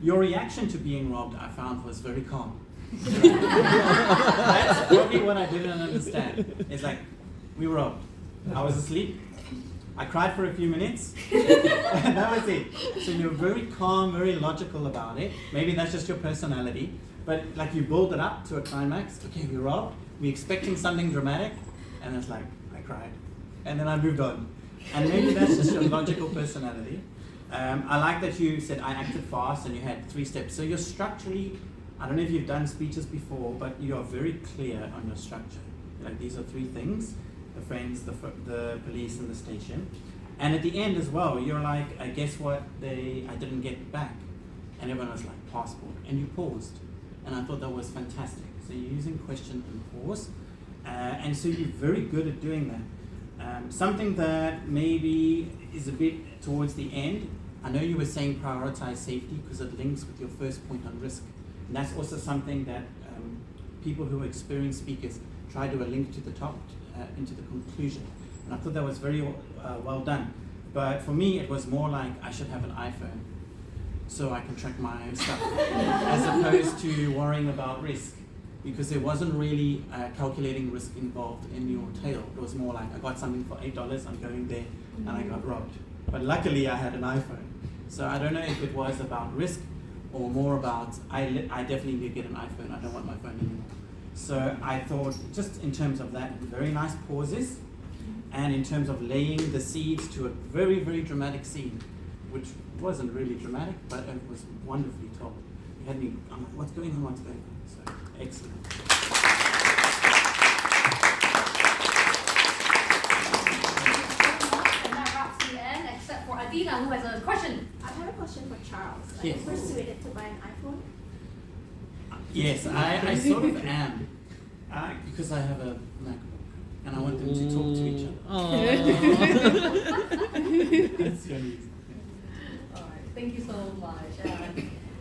[SPEAKER 5] Your reaction to being robbed, I found, was very calm. That's probably what I didn't understand. It's like, we were robbed. I was asleep. I cried for a few minutes. And that was it. So you're very calm, very logical about it. Maybe that's just your personality. But like you build it up to a climax. Okay, we're robbed. We're expecting something dramatic. And it's like, I cried. And then I moved on. And maybe that's just your logical personality. I like that you said I acted fast and you had 3 steps. So you're structurally, I don't know if you've done speeches before, but you are very clear on your structure. Like these are 3 things: the friends, the police, and the station. And at the end as well, you're like, I guess what I didn't get back. And everyone was like, passport. And you paused. And I thought that was fantastic. So you're using question and pause. And so you're very good at doing that. Something that maybe is a bit towards the end, I know you were saying prioritize safety because it links with your first point on risk. And that's also something that people who are experienced speakers try to link to the top, into the conclusion. And I thought that was very well done. But for me, it was more like I should have an iPhone so I can track my own stuff, as opposed to worrying about risk. Because there wasn't really calculating risk involved in your tale. It was more like, I got something for $8, I'm going there, and I got robbed. But luckily I had an iPhone. So I don't know if it was about risk or more about, I definitely need to get an iPhone, I don't want my phone anymore. So I thought, just in terms of that, very nice pauses, and in terms of laying the seeds to a very, very dramatic scene, which wasn't really dramatic, but it was wonderfully told. You had me, I'm like, what's going on, what's going on? So, excellent.
[SPEAKER 1] And that wraps the end, except for Adina, who has a question.
[SPEAKER 11] I have a question for Charles. Are
[SPEAKER 5] Yes.
[SPEAKER 11] you persuaded to buy an iPhone?
[SPEAKER 5] Yes, I sort of am, because I have a MacBook, and I want them to talk to each other. That's the only reason.
[SPEAKER 1] Alright, thank you so much.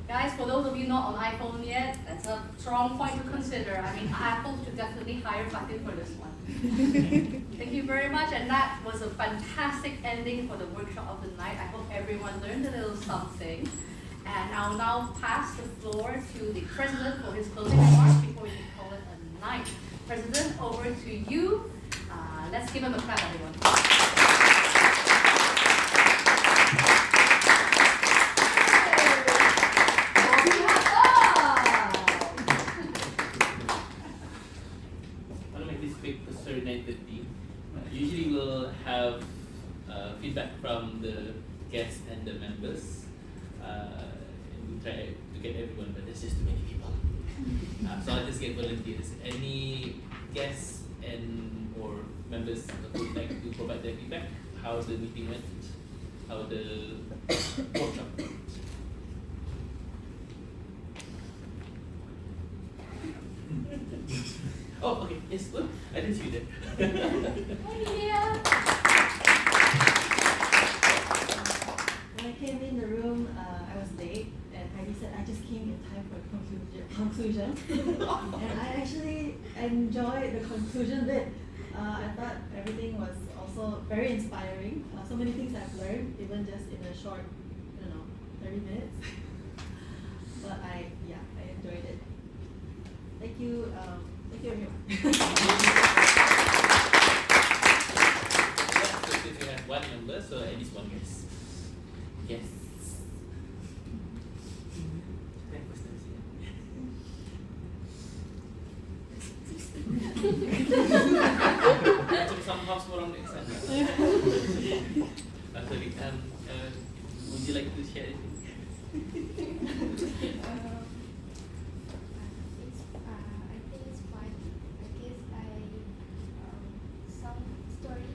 [SPEAKER 1] Guys, for those of you not on iPhone yet, that's a strong point to consider. I mean, Apple should definitely hire Fatin for this one. Thank you very much, and that was a fantastic ending for the workshop of the night. I hope everyone learned a little something. And I'll now pass the floor to the President for his closing remarks before we call it a night. President, over to you. Let's give him a clap, everyone.
[SPEAKER 7] I'll make this quick because it's 9:30. Usually we'll have feedback from the guests and the members. And we try to get everyone, but there's just too many people. So I'll just get volunteers. Any guests and or members who would like to provide their feedback, how the meeting went, how the workshop went. Oh, okay. Yes, look. I didn't see that.
[SPEAKER 1] Hi, Lydia.
[SPEAKER 14] When I came in the room, I was late, and Heidi said I just came in time for a conclusion. And I actually enjoyed the conclusion bit. I thought everything was also very inspiring. So many things I've learned, even just in a short, 30 minutes. But I enjoyed it. Thank you everyone.
[SPEAKER 7] Since we have one member, so at least one guest. Yes. Macam somehow semua orang next time. Sorry, would you like to share anything?
[SPEAKER 15] I think it's fun. I guess some story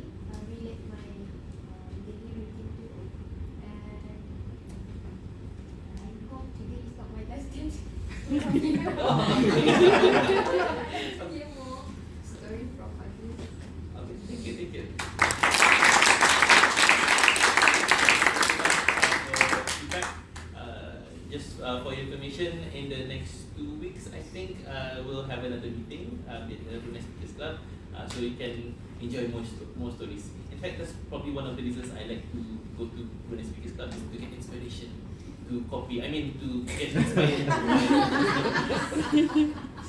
[SPEAKER 15] relate my daily routine to, and I hope today is not my last dance. Hear more story from others.
[SPEAKER 7] Okay, thank you. Just for your information, in the next 2 weeks, I think we'll have another meeting at the Brunei Speakers Club, so you can enjoy more stories. In fact, that's probably one of the reasons I like to go to Brunei Speakers Club, is to get inspiration
[SPEAKER 16] to copy. I mean to get inspired.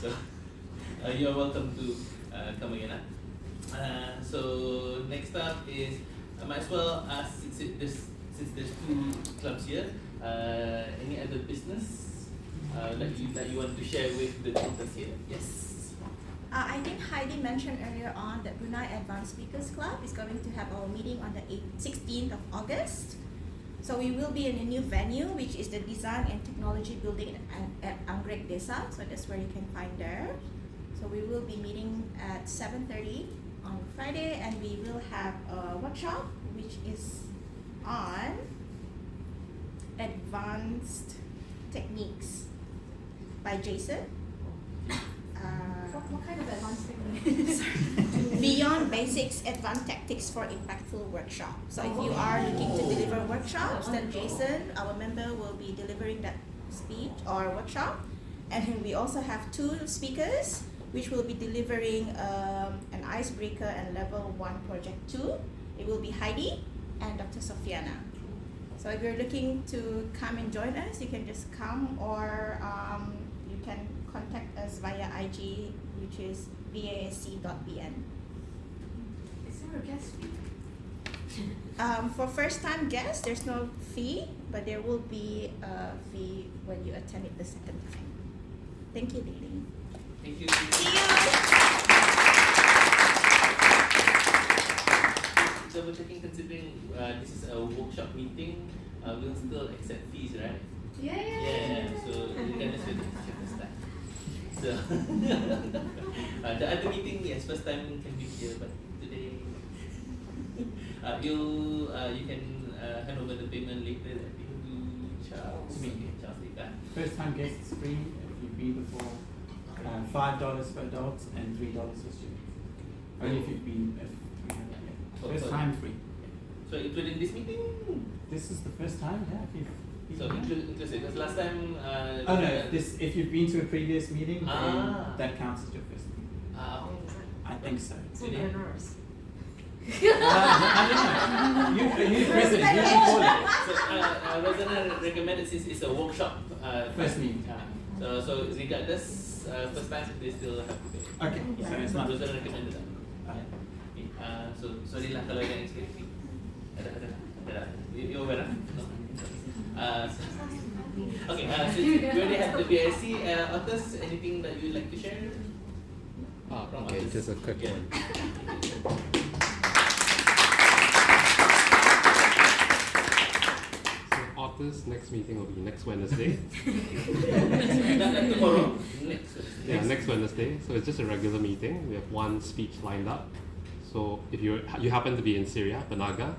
[SPEAKER 16] So you're welcome to come again. So next up is I might as well ask since there's two clubs here. Any other business that you want to share with the tutors here? Yes.
[SPEAKER 11] I think Heidi mentioned earlier on that Brunei Advanced Speakers Club is going to have our meeting on the 16th of August. So we will be in a new venue, which is the Design and Technology Building at Anggrek Desa. So that's where you can find there. So we will be meeting at 7:30 on Friday, and we will have a workshop, which is on advanced techniques by Jason.
[SPEAKER 1] What kind of advanced techniques?
[SPEAKER 11] Beyond Basics, Advanced Tactics for Impactful Workshop. So if you are looking to deliver workshops, then Jason, our member, will be delivering that speech or workshop. And we also have two speakers, which will be delivering an icebreaker and level 1 project 2. It will be Heidi and Dr. Sofiana. So if you're looking to come and join us, you can just come, or you can contact us via IG, which is vasc.bn.
[SPEAKER 1] Is there a guest fee?
[SPEAKER 11] For first time guests, there's no fee, but there will be a fee when you attend it the second time. Thank you, Lily.
[SPEAKER 16] Thank you.
[SPEAKER 11] See you!
[SPEAKER 16] Double checking, considering this is a workshop meeting, we'll still accept fees, right?
[SPEAKER 1] Yeah.
[SPEAKER 16] So regardless whether it's your first time. So the other meeting, yes, first time can be here, but today you can hand over the payment later. I think to Charles. Charles Lika.
[SPEAKER 5] First time guests free if you've been before. $5 for adults and $3 for students. Only if you've been. First time free.
[SPEAKER 16] So including this meeting?
[SPEAKER 5] This is the first time, yeah.
[SPEAKER 16] So inclusive, because last time.
[SPEAKER 5] Oh no! If you've been to a previous meeting, then that counts as your first meeting. I think so.
[SPEAKER 1] So generous.
[SPEAKER 5] I don't know. You president, you can call it.
[SPEAKER 16] So Rosanna recommended, since it's a workshop.
[SPEAKER 5] First meeting.
[SPEAKER 16] So regardless, first time they still have to pay.
[SPEAKER 5] Okay. So it's not.
[SPEAKER 16] Rosanna recommended that. So sorry lah kalau yang expect fee. Ada. You aware? No. Okay. So you already have the BSc. Others, anything that you'd like to share?
[SPEAKER 10] Okay, just a quick one. So Otters' next meeting will be next Wednesday.
[SPEAKER 16] Not tomorrow.
[SPEAKER 10] Next Wednesday. So it's just a regular meeting. We have one speech lined up. So if you happen to be in Syria, Penaga,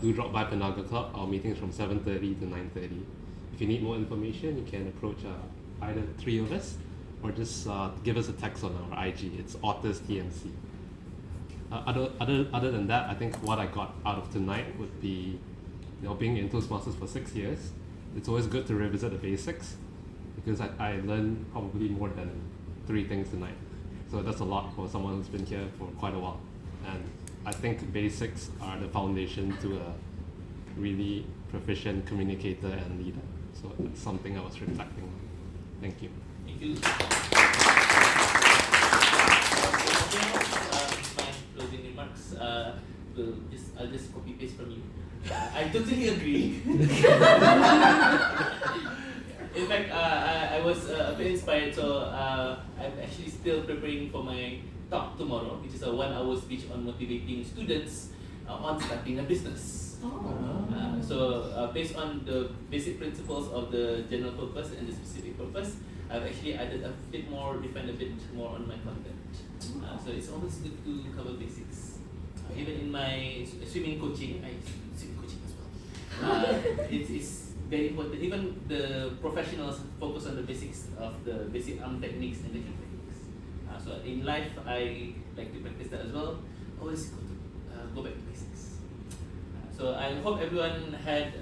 [SPEAKER 10] do drop by Penaga Club. Our meeting is from 7:30 to 9:30. If you need more information, you can approach either three of us, or just give us a text on our IG. It's Otters TMC. Other than that, I think what I got out of tonight would be, being in Toastmasters for 6 years, it's always good to revisit the basics, because I learned probably more than 3 things tonight. So that's a lot for someone who's been here for quite a while. And I think basics are the foundation to a really proficient communicator and leader. So that's something I was reflecting on. Thank you.
[SPEAKER 16] Thank you. My closing remarks. I'll just copy paste from you. I totally agree. In fact, I was a bit inspired, so I'm actually still preparing for my talk tomorrow, which is a 1-hour speech on motivating students on starting a business. So based on the basic principles of the general purpose and the specific purpose, I've actually added a bit more, refined a bit more on my content. So it's always good to cover basics. Even in my swimming coaching, I swim coaching as well. It's very important. Even the professionals focus on the basics of the basic arm techniques and the kick techniques. So in life, I like to practice that as well. Always go back to basics. So I hope everyone had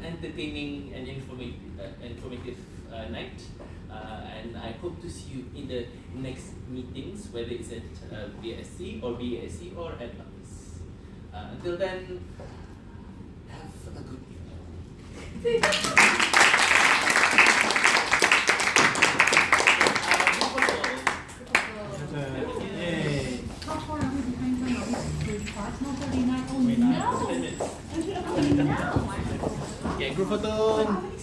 [SPEAKER 16] entertaining and informative night. And I hope to see you in the next meetings, whether it's at BSc or BASC or at office. Until then, have a good evening. Okay, group photo.